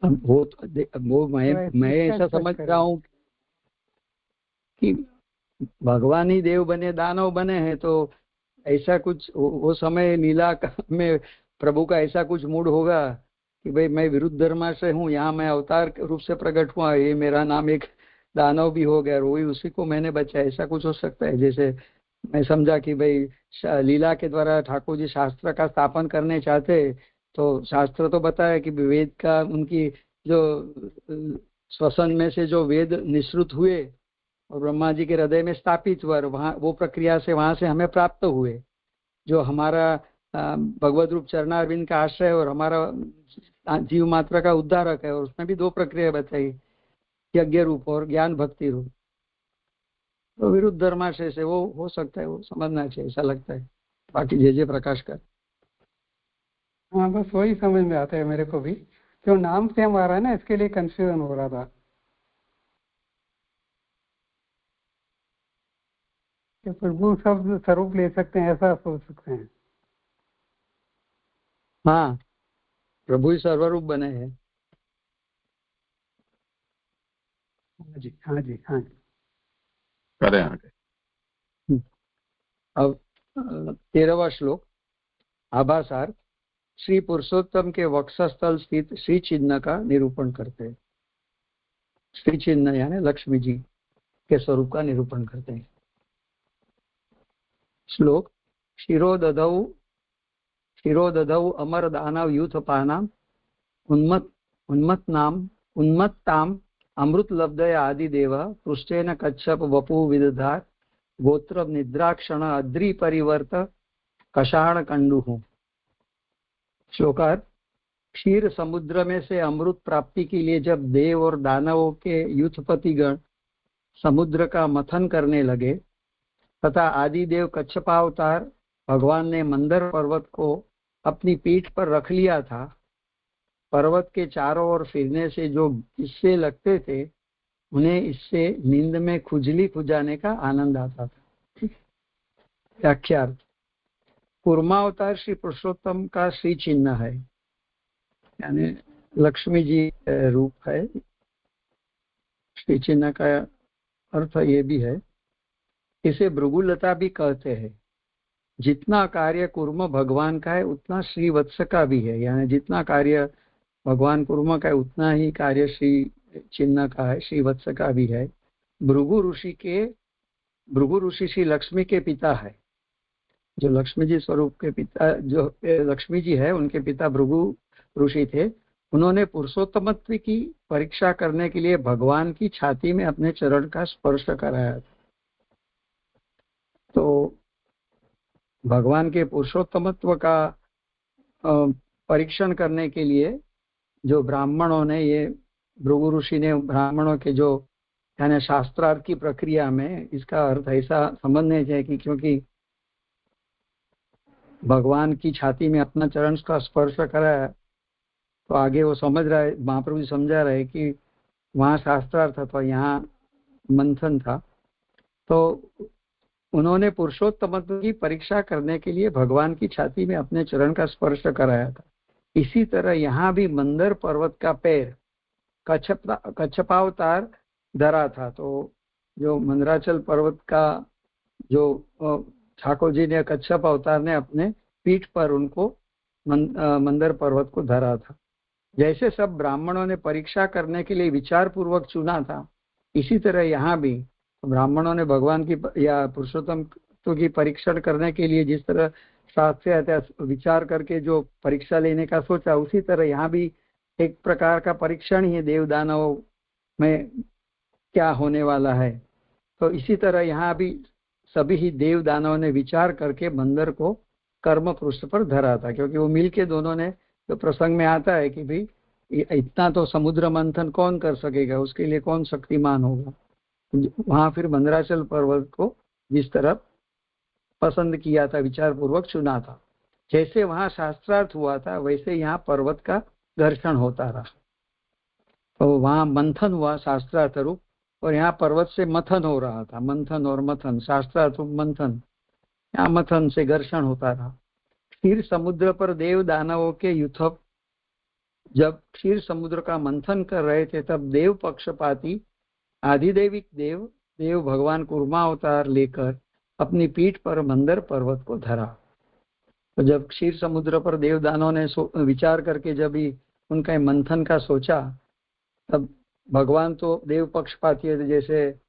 वो मैं ऐसा समझ रहा हूँ कि भगवान ही देव बने, दानव बने हैं, तो ऐसा कुछ वो समय लीला में प्रभु का ऐसा कुछ मूड होगा कि भाई मैं विरुद्ध धर्म से हूँ, यहाँ मैं अवतार रूप से प्रकट हुआ, ये मेरा नाम एक दानव भी हो गया, वही उसी को मैंने बचा, ऐसा कुछ हो सकता है। जैसे मैं समझा कि भाई लीला के द्वारा ठाकुर जी शास्त्र का स्थापन करने चाहते, तो शास्त्र तो बताया कि वेद का, उनकी जो श्वसन में से जो वेद निश्रुत हुए और ब्रह्मा जी के हृदय में स्थापित हुआ, वहाँ वो प्रक्रिया से वहां से हमें प्राप्त हुए, जो हमारा भगवत रूप चरणारविंद का आश्रय और हमारा जीव मात्रा का उद्धारक है। और उसमें भी दो प्रक्रिया बताई, यज्ञ रूप और ज्ञान भक्ति रूप। तो विरुद्ध धर्माशय से वो हो सकता है, वो समझना चाहिए, ऐसा लगता है। बाकी जे प्रकाश का, हाँ बस वही समझ में आता है मेरे को भी, जो नाम से हम आ रहा है ना, इसके लिए कंफ्यूजन हो रहा था कि प्रभु शब्द स्वरूप ले सकते हैं, ऐसा सोच सकते हैं। हाँ, प्रभु ही सर्वरूप बने हैं। हाँ जी, हाँ जी, हाँ जी। करें आगे। अब 13वां श्लोक, आभासार श्री पुरुषोत्तम के वक्षस्थल स्थित श्री चिन्ह का निरूपण करते हैं। श्री चिन्ह यानी लक्ष्मी जी के स्वरूप का निरूपण करते हैं। श्लोक, शिरोदधौ अमर दानव यूथपानाम उन्मत्ताम अमृत लब्धय आदिदेव पृष्ठेन कच्छप वपु विदधात गोत्र निद्राक्षण अद्रि परिवर्त कषाण कंडुः। श्लोकार, क्षीर समुद्र में से अमृत प्राप्ति के लिए जब देव और दानवों के युथपतिगण समुद्र का मंथन करने लगे, तथा आदिदेव कच्छपावतार भगवान ने मंदर पर्वत को अपनी पीठ पर रख लिया था, पर्वत के चारों ओर फिरने से जो इससे लगते थे, उन्हें इससे नींद में खुजली खुजाने का आनंद आता था। व्याख्यार्थ, कूर्मावतार श्री पुरुषोत्तम का श्री चिन्ह है, यानी लक्ष्मी जी रूप है। श्री चिन्ह का अर्थ ये भी है, इसे भृगुलता भी कहते हैं। जितना कार्य कूर्म भगवान का है, उतना श्रीवत्स का भी है, यानी जितना कार्य भगवान कुर्मा का उतना ही कार्य श्री चिन्ह का है, श्री वत्स का भी है। भृगु ऋषि श्री लक्ष्मी के पिता है। जो लक्ष्मी जी स्वरूप के पिता, जो लक्ष्मी जी है, उनके पिता भृगु ऋषि थे। उन्होंने पुरुषोत्तमत्व की परीक्षा करने के लिए भगवान की छाती में अपने चरण का स्पर्श कराया था। तो भगवान के पुरुषोत्तमत्व का परीक्षण करने के लिए जो ब्राह्मणों ने, ये भृगु ऋषि ने ब्राह्मणों के जो यानी शास्त्रार्थ की प्रक्रिया में इसका अर्थ ऐसा समझने चाहिए कि क्योंकि भगवान की छाती में अपना चरण का स्पर्श कराया, तो आगे वो समझ रहा है, महाप्रभु जी समझा रहे कि वहाँ शास्त्रार्थ था, यहाँ मंथन था। तो उन्होंने पुरुषोत्तमत्व की परीक्षा करने के लिए भगवान की छाती में अपने चरण का स्पर्श कराया था। इसी तरह यहाँ भी मंदर पर्वत का पैर कच्छपावतार धरा था। तो जो मंदराचल पर्वत का जो ठाकुर जी ने कच्छप अवतार ने अपने पीठ पर उनको मंदर पर्वत को धरा था। जैसे सब ब्राह्मणों ने परीक्षा करने के लिए विचार पूर्वक चुना था, इसी तरह यहाँ भी ब्राह्मणों ने भगवान की या पुरुषोत्तम की परीक्षण करने के लिए जिस तरह शास्त्र विचार करके जो परीक्षा लेने का सोचा, उसी तरह यहाँ भी एक प्रकार का परीक्षण ही है देव दानवों में क्या होने वाला है। तो इसी तरह यहाँ भी सभी ही देव दानवों ने विचार करके बंदर को कर्म पृष्ठ पर धरा था, क्योंकि वो मिलके दोनों ने, तो प्रसंग में आता है कि भाई इतना तो समुद्र मंथन कौन कर सकेगा, उसके लिए कौन शक्तिमान होगा। वहां फिर मंदराचल पर्वत को जिस तरह पसंद किया था, विचार पूर्वक चुना था। जैसे वहां शास्त्रार्थ हुआ था, वैसे यहाँ पर्वत का घर्षण होता रहा। तो वहां मंथन हुआ शास्त्रार्थ रूप, और यहाँ पर्वत से मथन हो रहा था। मंथन और मथन, शास्त्रार्थ रूप मंथन, यहाँ मथन से घर्षण होता रहा। क्षीर समुद्र पर देव दानवों के युद्ध, जब क्षीर समुद्र का मंथन कर रहे थे, तब देव पक्षपाती आदिदेविक देव भगवान कुर्मा अवतार लेकर अपनी पीठ पर मंदर पर्वत को धरा। तो जब क्षीर समुद्र पर देव दानों ने विचार करके जब ही उनका मंथन का सोचा, तब भगवान तो देव पक्षपाती है, जैसे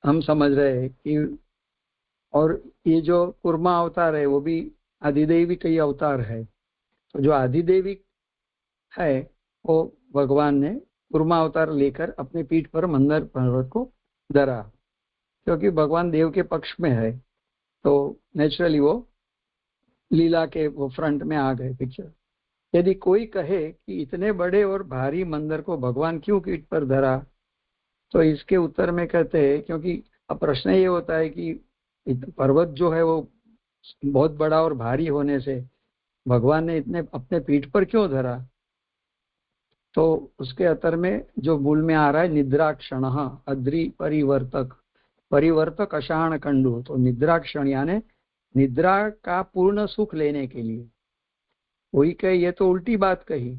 हम समझ रहे हैं कि, और ये जो कुर्मा अवतार है वो भी आदिदेविक ही अवतार है। तो जो आदिदेविक है वो भगवान ने कुर्मा अवतार लेकर अपने पीठ पर मंदर पर्वत को धरा, क्योंकि भगवान देव के पक्ष में है। तो नेचुरली वो लीला के वो फ्रंट में आ गए पिक्चर। यदि कोई कहे कि इतने बड़े और भारी मंदिर को भगवान क्यों पीठ पर धरा, तो इसके उत्तर में कहते हैं क्योंकि अब प्रश्न ये होता है कि पर्वत जो है वो बहुत बड़ा और भारी होने से भगवान ने इतने अपने पीठ पर क्यों धरा। तो उसके उत्तर में जो मूल में आ रहा है, निद्राक्षण अद्रि परिवर्तक अशाण कंडू। तो निद्राक्षण यानी निद्रा का पूर्ण सुख लेने के लिए। वही कहे ये तो उल्टी बात कही,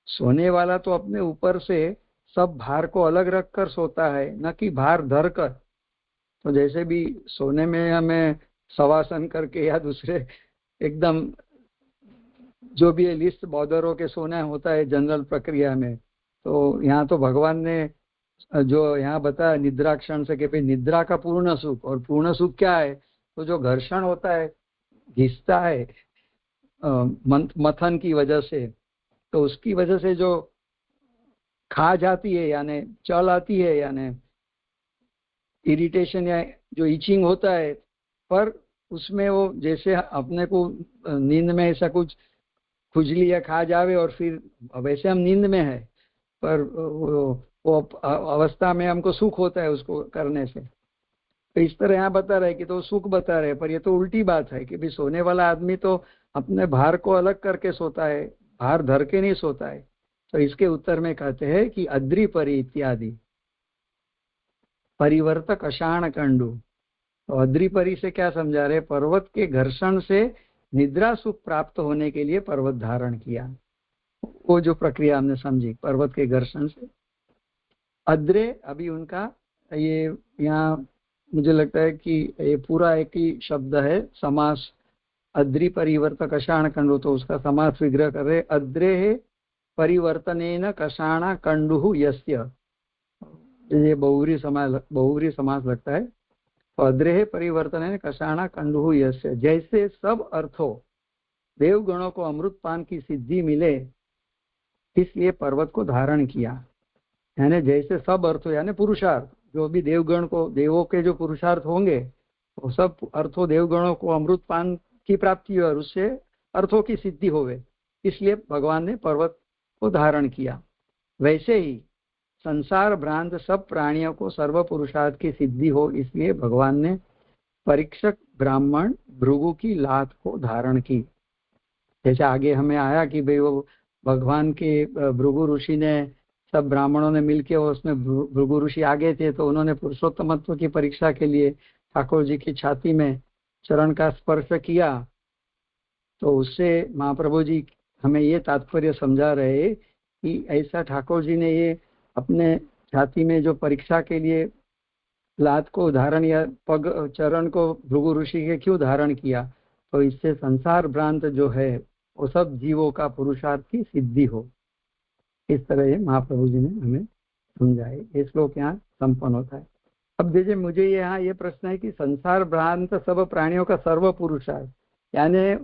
सोने वाला तो अपने ऊपर से सब भार को अलग रख कर सोता है, न कि भार धर कर। तो जैसे भी सोने में हमें शवासन करके या दूसरे एकदम जो भी लिस्ट बॉर्डरों के सोना होता है जनरल प्रक्रिया में, तो यहाँ तो भगवान ने जो यहाँ बताया निद्राक्षण से कि भाई निद्रा का पूर्ण सुख, और पूर्ण सुख क्या है, तो जो घर्षण होता है, घिसता है मथन की वजह से, तो उसकी वजह से जो खा जाती है यानी चल आती है, यानी इरिटेशन या जो इचिंग होता है, पर उसमें वो जैसे अपने को नींद में ऐसा कुछ खुजली या खा जावे और फिर वैसे हम नींद में है, पर वो अवस्था में हमको सुख होता है उसको करने से। तो इस तरह यहाँ बता रहे कि तो सुख बता रहे, पर ये तो उल्टी बात है कि भाई सोने वाला आदमी तो अपने भार को अलग करके सोता है, भार धर के नहीं सोता है। तो इसके उत्तर में कहते हैं कि अद्रि परि इत्यादि परिवर्तक अशाण कंडू। तो अद्रि परि से क्या समझा रहे, पर्वत के घर्षण से निद्रा सुख प्राप्त होने के लिए पर्वत धारण किया। वो जो प्रक्रिया हमने समझी पर्वत के घर्षण से। अद्रे अभी उनका ये यहाँ मुझे लगता है कि ये पूरा एक ही शब्द है, समास अद्रि परिवर्तक अशाण कंडो, तो उसका समास विग्रह कर रहे। अद्रे है परिवर्तनेन कषाणा कंडुः यस्य, ये बहुव्रीहि समास लगता है। अद्रेः परिवर्तनेन कषाणा कंडुः यस्य, जैसे सब अर्थों देवगणों को अमृतपान की सिद्धि मिले इसलिए पर्वत को धारण किया। यानी जैसे सब अर्थों यानी पुरुषार्थ, जो भी देवगण को, देवों के जो पुरुषार्थ होंगे वो सब अर्थों देवगणों को अमृतपान की प्राप्ति और उससे अर्थों की सिद्धि होवे, इसलिए भगवान ने पर्वत को धारण किया। वैसे ही संसार भ्रांत सब प्राणियों को सर्व पुरुषार्थ की सिद्धि हो, इसलिए भगवान ने परीक्षक ब्राह्मण भृगु की लात को धारण की। जैसे आगे हमें आया कि भाई वो भगवान के भृगु ऋषि ने, सब ब्राह्मणों ने मिलकर, उसमें भृगु ऋषि आगे थे तो उन्होंने पुरुषोत्तमत्व की परीक्षा के लिए ठाकुर जी की छाती में चरण का स्पर्श किया। तो उससे महाप्रभु जी हमें ये तात्पर्य समझा रहे कि ऐसा ठाकुर जी ने ये अपने छाती में जो परीक्षा के लिए लात को धारण या पग चरण को भृगु ऋषि के क्यों धारण किया, तो इससे संसार भ्रांत जो है वो सब जीवों का पुरुषार्थ की सिद्धि हो। इस तरह ये महाप्रभु जी ने हमें समझाए। ये श्लोक यहाँ संपन्न होता है। अब देखिए, मुझे यहाँ ये प्रश्न है कि संसार भ्रांत सब प्राणियों का सर्व पुरुषार्थ, यानी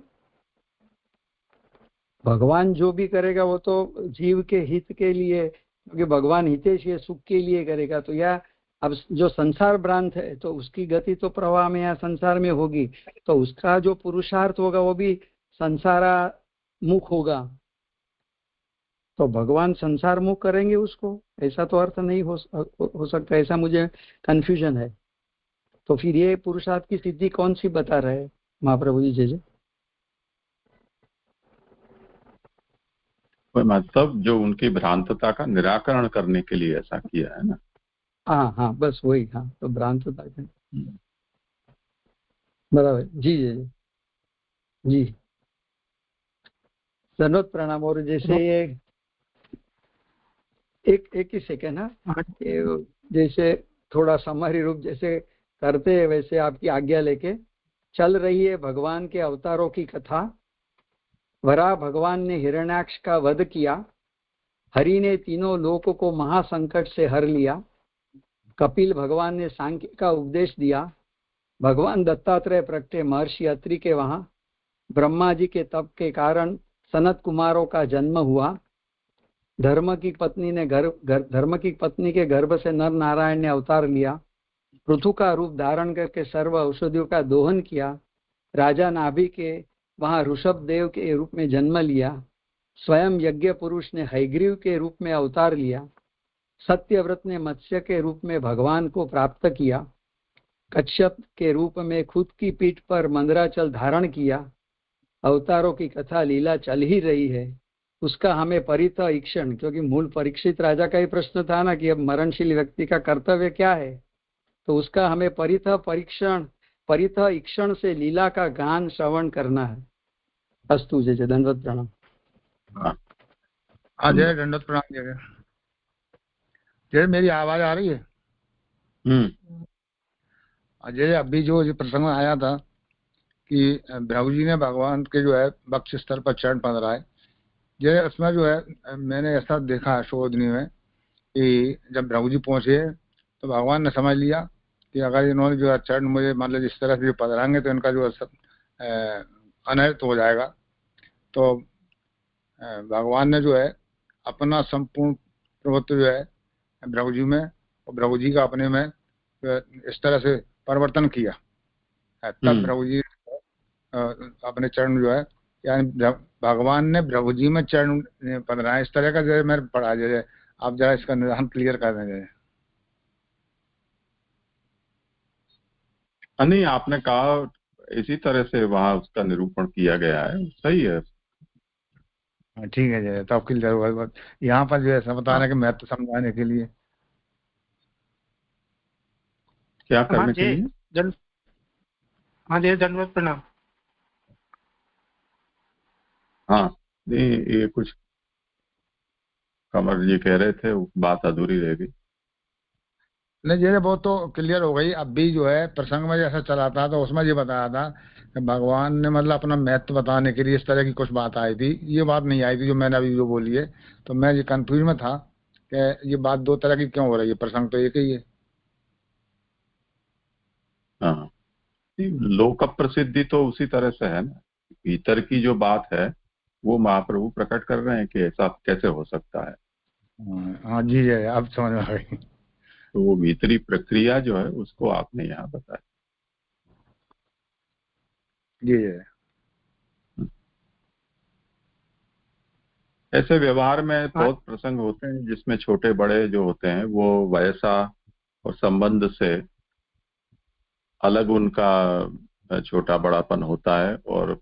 भगवान जो भी करेगा वो तो जीव के हित के लिए, क्योंकि भगवान हितेश है, सुख के लिए करेगा। तो या अब जो संसार भ्रांत है तो उसकी गति तो प्रवाह में या संसार में होगी, तो उसका जो पुरुषार्थ होगा वो भी संसारा मुख होगा। तो भगवान संसार मुख करेंगे उसको, ऐसा तो अर्थ नहीं हो सकता। ऐसा मुझे कंफ्यूजन है। तो फिर ये पुरुषार्थ की सिद्धि कौन सी बता रहे महाप्रभु जी? जैसे मतलब जो उनकी भ्रांतता का निराकरण करने के लिए ऐसा किया है ना। हाँ हाँ, बस वही। हाँ, तो भ्रांतता का बराबर। जी जी जी, धन्यवाद, प्रणाम। और जैसे ये एक ही सेकेंड। हाँ, जैसे थोड़ा समरी रूप जैसे करते हैं वैसे आपकी आज्ञा लेके चल रही है भगवान के अवतारों की कथा। वरा भगवान ने हिरण्याक्ष का वध किया, हरि ने तीनों लोकों को महासंकट से हर लिया, कपिल भगवान ने सांख्य का उपदेश दिया, भगवान दत्तात्रेय प्रगटे महर्षि अत्रि के वहां, ब्रह्मा जी के तप के कारण सनत कुमारों का जन्म हुआ, धर्म की पत्नी के गर्भ से नर नारायण ने अवतार लिया, पृथु का रूप धारण करके सर्व औषधियों का दोहन किया, राजा नाभि के वहां ऋषभ देव के रूप में जन्म लिया, स्वयं यज्ञ पुरुष ने हयग्रीव के रूप में अवतार लिया, सत्यव्रत ने मत्स्य के रूप में भगवान को प्राप्त किया, कच्छप के रूप में खुद की पीठ पर मंदराचल धारण किया। अवतारों की कथा लीला चल ही रही है, उसका हमें परिथ ईक्षण, क्योंकि मूल परीक्षित राजा का ही प्रश्न था ना कि अब मरणशील व्यक्ति का कर्तव्य क्या है, तो उसका हमें परिथ ईक्षण से लीला का गान श्रवण करना है। अस्तु। जय दंडवत प्रणाम। जय दंडवत प्रणाम। जय मेरी आवाज आ रही है? अजय, अभी जो प्रसंग आया था कि भृगु जी ने भगवान के जो है वक्ष स्तर पर चरण पधराए, जय उसमें जो है मैंने ऐसा देखा शोधनी में कि जब भृगु जी पहुंचे तो भगवान ने समझ लिया कि अगर इन्होंने जो है चरण मुझे मतलब इस तरह से जो पधराएंगे तो इनका जो अनर्थ हो जाएगा। तो भगवान ने जो है अपना संपूर्ण प्रभुत्व जो है भृगु जी में और भृगु जी का अपने में इस तरह से परिवर्तन किया। तब भृगु जी अपने चरण जो है, यानी भगवान ने भृगु जी में चरण पधराए, इस तरह का जो मैंने पढ़ा। जैसे आप जरा इसका निदान क्लियर कर देंगे। नहीं, आपने कहा इसी तरह से वहां उसका निरूपण किया गया है, सही है। ठीक है जय, तो आपकी जरूरत यहाँ पर जो है बताने के महत्व समझाने के लिए क्या करने के लिए। हाँ जय धन्यवाद प्रणाम। हाँ नहीं, ये कुछ कमर जी कह रहे थे, बात अधूरी रह गई। नहीं जैसे बहुत तो क्लियर हो गई। अब भी जो है प्रसंग में जैसा चला था तो उसमें ये बताया था भगवान ने मतलब अपना महत्व बताने के लिए इस तरह की कुछ बात आई थी, ये बात नहीं आई थी जो मैंने अभी जो बोली है। तो मैं ये कंफ्यूज में था कि ये बात दो तरह की क्यों हो रही है, प्रसंग तो एक ही है। हाँ, लोक प्रसिद्धि तो उसी तरह से है ना, भीतर की जो बात है वो महाप्रभु प्रकट कर रहे हैं कि ऐसा कैसे हो सकता है। हाँ जी जय, अब समझ में आ गई। तो वो भीतरी प्रक्रिया जो है उसको आपने यहाँ बताया। जी जय। ऐसे व्यवहार में बहुत प्रसंग होते हैं जिसमें छोटे बड़े जो होते हैं वो वयसा और संबंध से अलग उनका छोटा बड़ापन होता है, और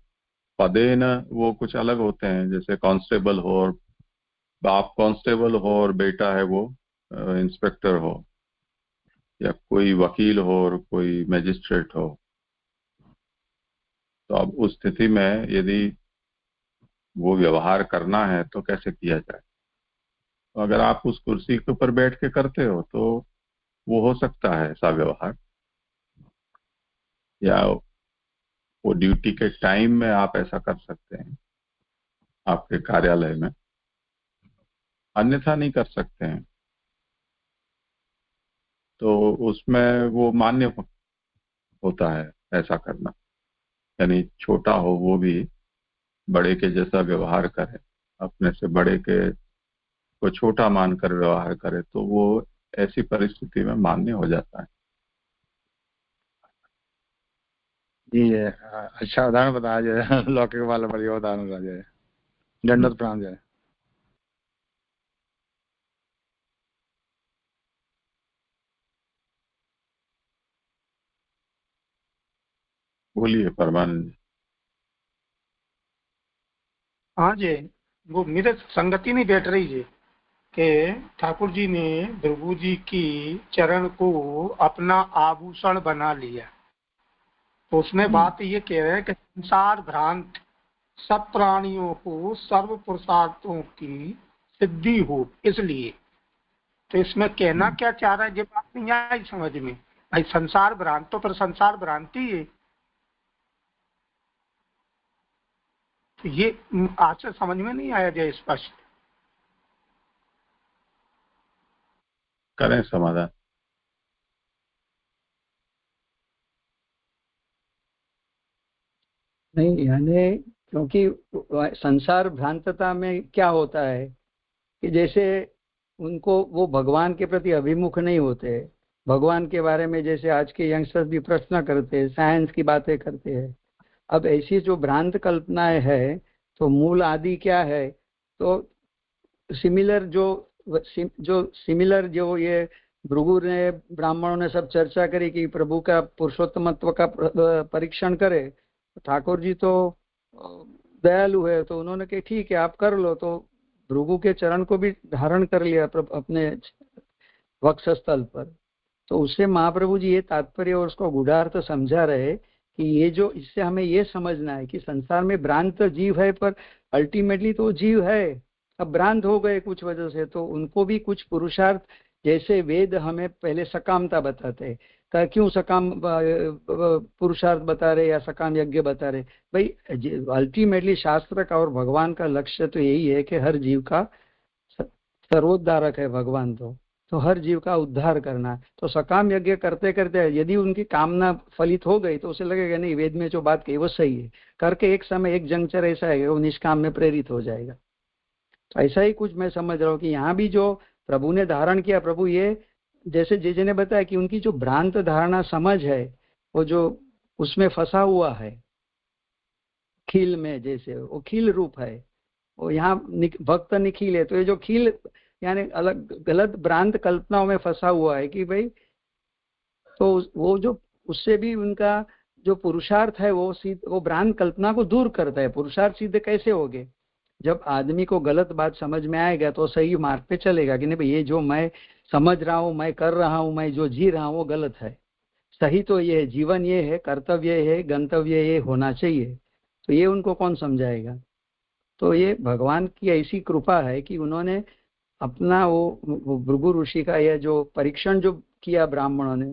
पदे न वो कुछ अलग होते हैं। जैसे कांस्टेबल हो और बाप कांस्टेबल हो और बेटा है वो इंस्पेक्टर हो, या कोई वकील हो और कोई मैजिस्ट्रेट हो। तो अब उस स्थिति में यदि वो व्यवहार करना है तो कैसे किया जाए। तो अगर आप उस कुर्सी के ऊपर बैठ के करते हो तो वो हो सकता है ऐसा व्यवहार, या वो ड्यूटी के टाइम में आप ऐसा कर सकते हैं आपके कार्यालय में, अन्यथा नहीं कर सकते हैं। तो उसमें वो मान्य होता है ऐसा करना, यानी छोटा हो वो भी बड़े के जैसा व्यवहार करे, अपने से बड़े के को छोटा मानकर व्यवहार करे, तो वो ऐसी परिस्थिति में मान्य हो जाता है। जी जय, अच्छा उदाहरण बताया जाए। लौकिक वाला बढ़िया उदाहरण बताया जाए। दंडवत प्रणाम जय। बोलिए परमानंद जी। हाँ जी, वो मेरे संगति नहीं बैठ रही जी कि ठाकुर जी ने भृगु जी की चरण को अपना आभूषण बना लिया। तो उसमें बात ये कह रहे हैं कि संसार भ्रांत सब प्राणियों को सर्व पुरुषार्थों की सिद्धि हो, इसलिए। तो इसमें कहना क्या चाह रहा है, ये बात नहीं आई समझ में। भाई संसार भ्रांत तो फिर संसार भ्रांति है। तो ये आज से समझ में नहीं आया जाए स्पष्ट। करें समाधान। नहीं, यानी क्योंकि संसार भ्रांतता में क्या होता है कि जैसे उनको वो भगवान के प्रति अभिमुख नहीं होते, भगवान के बारे में जैसे आज के यंगस्टर्स भी प्रश्न करते हैं, साइंस की बातें करते हैं। अब ऐसी जो भ्रांत कल्पनाएं है तो मूल आदि क्या है, तो सिमिलर जो ये भृगु ने ब्राह्मणों ने सब चर्चा करी कि प्रभु का पुरुषोत्तमत्व का परीक्षण करे। ठाकुर जी तो दयालु है, तो उन्होंने कहा ठीक है आप कर लो। तो भृगु के चरण को भी धारण कर लिया अपने वक्षस्थल पर। तो उससे महाप्रभु जी ये तात्पर्य और उसको गूढ़ार्थ समझा रहे कि ये जो, इससे हमें ये समझना है कि संसार में भ्रांत जीव है, पर अल्टीमेटली तो जीव है। अब भ्रांत हो गए कुछ वजह से, तो उनको भी कुछ पुरुषार्थ, जैसे वेद हमें पहले सकामता बताते, क्यों सकाम पुरुषार्थ बता रहे या सकाम यज्ञ बता रहे। भाई अल्टीमेटली शास्त्र का और भगवान का लक्ष्य तो यही है कि हर जीव का सर्वोद्धारक है भगवान। तो हर जीव का उद्धार करना। तो सकाम यज्ञ करते करते यदि उनकी कामना फलित हो गई तो उसे लगेगा नहीं वेद में जो बात कही वो सही है, करके एक समय एक जंक्चर ऐसा है वो निष्काम में प्रेरित हो जाएगा। तो ऐसा ही कुछ मैं समझ रहा हूँ कि यहाँ भी जो प्रभु ने धारण किया, प्रभु ये जैसे जे ने बताया कि उनकी जो भ्रांत धारणा समझ है वो जो उसमें फंसा हुआ है खील में, जैसे वो खील रूप है, वो यहाँ भक्त निखिल है। तो ये जो खील यानी अलग गलत भ्रांत कल्पनाओं में फंसा हुआ है कि भाई, तो वो जो उससे भी उनका जो पुरुषार्थ है वो भ्रांत कल्पना को दूर करता है। पुरुषार्थ सिद्ध कैसे होगे, जब आदमी को गलत बात समझ में आएगा तो सही मार्ग पे चलेगा कि नहीं भाई ये जो मैं समझ रहा हूँ, मैं कर रहा हूँ, मैं जो जी रहा हूँ वो गलत है। सही तो ये है, जीवन ये है, कर्तव्य ये है, गंतव्य ये होना चाहिए। तो ये उनको कौन समझाएगा। तो ये भगवान की ऐसी कृपा है कि उन्होंने अपना वो भृगु ऋषि का यह जो परीक्षण जो किया ब्राह्मणों ने,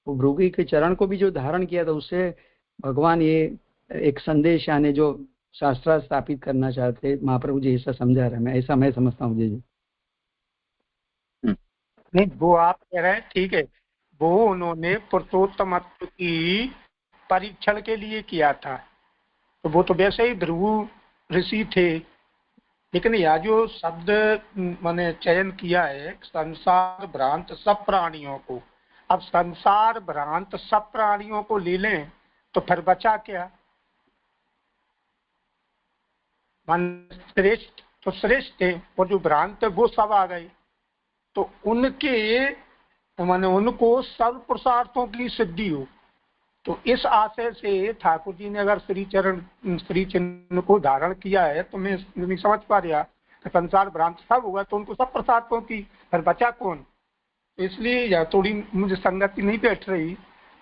वो भृगु के चरण को भी जो धारण किया था, उससे भगवान ये एक संदेश यानी जो शास्त्र स्थापित करना चाहते महाप्रभु जी ऐसा समझा रहे हैं, ऐसा मैं समझता हूँ जी। नहीं, वो आप कह रहे हैं ठीक है, वो उन्होंने पुरुषोत्तमत्व की परीक्षण के लिए किया था, तो वो तो वैसे ही भृगु ऋषि थे। लेकिन यह जो शब्द मैंने चयन किया है, संसार भ्रांत सब प्राणियों को, अब संसार भ्रांत सब प्राणियों को ले लें तो फिर बचा क्या? मान श्रेष्ठ तो श्रेष्ठ थे और जो भ्रांत वो सब आ गए, तो उनके माने उनको सर्व पुरुषार्थों की सिद्धि हो। तो इस आशय से ठाकुर जी ने अगर श्री चिन्ह को धारण किया है, तो मैं नहीं समझ पा रहा कि संसार भ्रांत सब होगा तो उनको सब पुरुषार्थों की फिर बचा कौन? इसलिए यह थोड़ी मुझे संगति नहीं बैठ रही,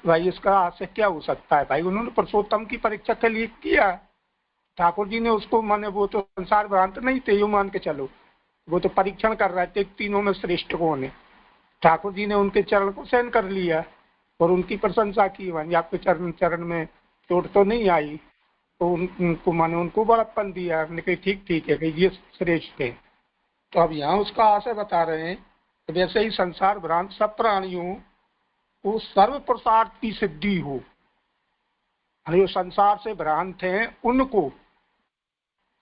भाई इसका आशय क्या हो सकता है? भाई उन्होंने पुरुषोत्तम की परीक्षा के लिए किया, ठाकुर जी ने उसको माने वो तो संसार भ्रांत नहीं थे, यूं मान के चलो, वो तो परीक्षण कर रहे थे तीनों में श्रेष्ठ कौन है। ठाकुर जी ने उनके चरण को सहन कर लिया और उनकी प्रशंसा की, मानी आपके चरण में चोट तो नहीं आई, तो उनको माने उनको बड़प्पन दिया, कही ठीक है कि ये श्रेष्ठ है। तो अब यहाँ उसका आशय बता रहे हैं, तो वैसे ही संसार भ्रांत सब प्राणियों को सर्व पुरुषार्थ की सिद्धि हो, जो संसार से भ्रांत हैं उनको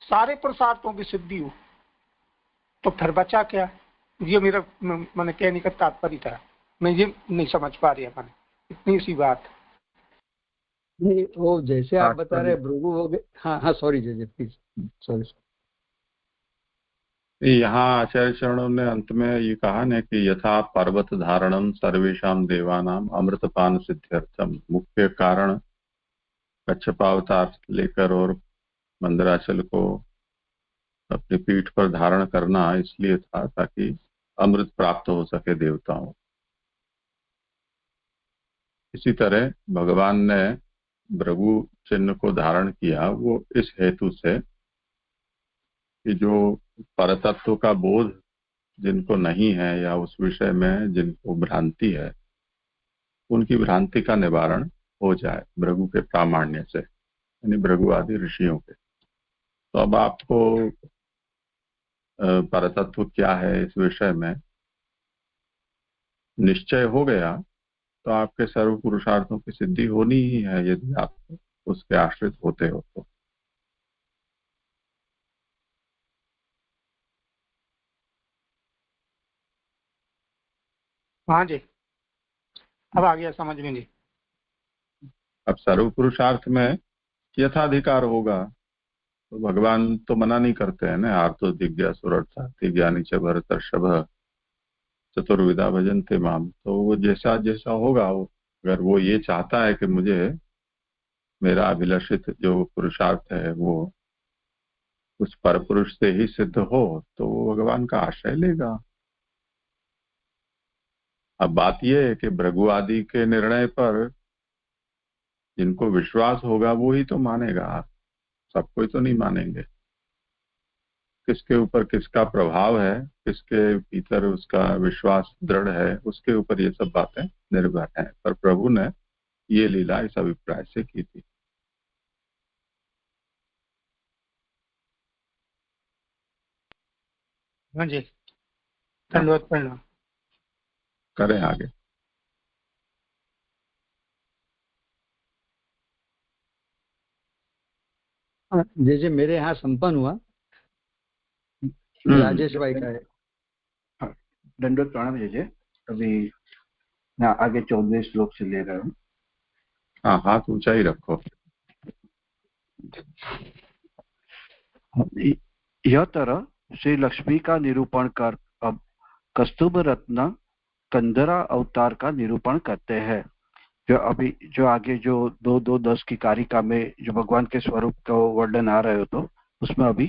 सारे पुरुषार्थों की सिद्धि हो, तो फिर बचा क्या? ये मेरा मैंने कहने का तात्पर्य था, मैं ये नहीं समझ पा रहा मैंने, इतनी सी बात। नहीं, वो जैसे आप बता रहे भृगु हो गए। हाँ हाँ, सॉरी जी प्लीज, सॉरी। यहाँ आचार्य चरणों ने अंत में ये कहा न कि यथा पर्वत धारणम सर्वेशाम देवानाम अमृतपान सिद्ध्यर्थम, मुख्य कारण कच्छपावतार लेकर और मंदराचल को अपनी पीठ पर धारण करना इसलिए था ताकि अमृत प्राप्त हो सके देवताओं। इसी तरह भगवान ने भृगु चिन्ह को धारण किया, वो इस हेतु से कि जो परतत्व का बोध जिनको नहीं है या उस विषय में जिनको भ्रांति है, उनकी भ्रांति का निवारण हो जाए भृगु के प्रामाण्य से, यानी भृगु आदि ऋषियों के। तो अब आपको परतत्व क्या है इस विषय में निश्चय हो गया, तो आपके सर्व पुरुषार्थों की सिद्धि होनी ही है यदि आप उसके आश्रित होते हो तो। हाँ जी, अब आ गया समझ में जी। अब सर्व पुरुषार्थ में यथाधिकार होगा, तो भगवान तो मना नहीं करते हैं ना, आर्तो दिग्या सुरर्थार्थी ज्ञानी च भरतर्षभ चतुर्विधा भजन थे माम। तो वो जैसा जैसा होगा, अगर वो ये चाहता है कि मुझे मेरा अभिलषित जो पुरुषार्थ है वो उस पर पुरुष से ही सिद्ध हो, तो वो भगवान का आश्रय लेगा। अब बात यह है कि भृगु आदि के निर्णय पर जिनको विश्वास होगा वो ही तो मानेगा, सब कोई तो नहीं मानेंगे। किसके ऊपर किसका प्रभाव है, किसके भीतर उसका विश्वास दृढ़ है, उसके ऊपर ये सब बातें निर्भर हैं। पर प्रभु ने ये लीला इस अभिप्राय से की थी। हाँ जी, धन्यवाद प्रणाम। करें आगे। जैसे मेरे यहाँ संपन्न हुआ, राजेश भाई का है। दंडवत प्रणाम जैसे। अभी मैं आगे 14वें श्लोक से ले रहा हूँ। हाँ, हाथ ऊंचा ही रखो। यह तरह श्री लक्ष्मी का निरूपण कर अब कस्तूभ रत्न कंदरा अवतार का निरूपण करते हैं। जो आगे जो 2:2:10 की कारिका में जो भगवान के स्वरूप का वर्णन आ रहे हो, तो उसमें अभी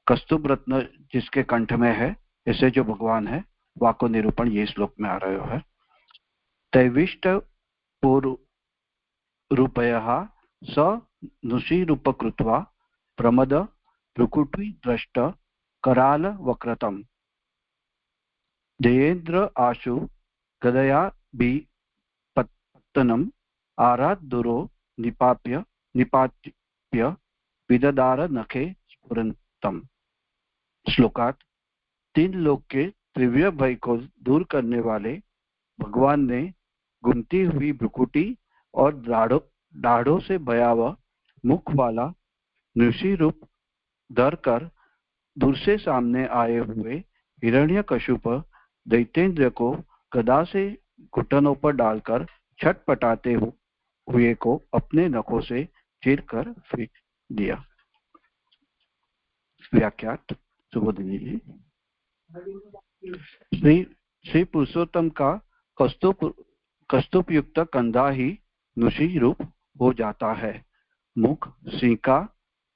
कस्तूभ रत्न जिसके कंठ में है, ऐसे जो भगवान है वह को निरूपण ये श्लोक में आ रहे हो है। दैविष्ट रूपयः स नुषिरूपकृत्वा प्रमद भ्रुकुटी दृष्ट कराल वक्रतम देयेन्द्र आशु गदया पत्तनम आराधुरो निपात्य संप्राप्य विददार नखे स्फुरन्तम्। श्लोकार्थ। 3 लोक के त्रिव्य भय को दूर करने वाले भगवान ने घूमती हुई भ्रुकुटी और दाढ़ों से भयावह मुख वाला नृषि रूप धर कर दूर से सामने आए हुए हिरण्यकशिप दैत्येंद्र को गदा से घुटनों पर डालकर छटपटाते हुए को अपने नखों से चीर कर फेंक दिया। व्याख्यात सुबोधिनी जी। श्री पुरुषोत्तम का कस्तूप युक्त कंधा ही नृषि रूप हो जाता है। मुख सिंह का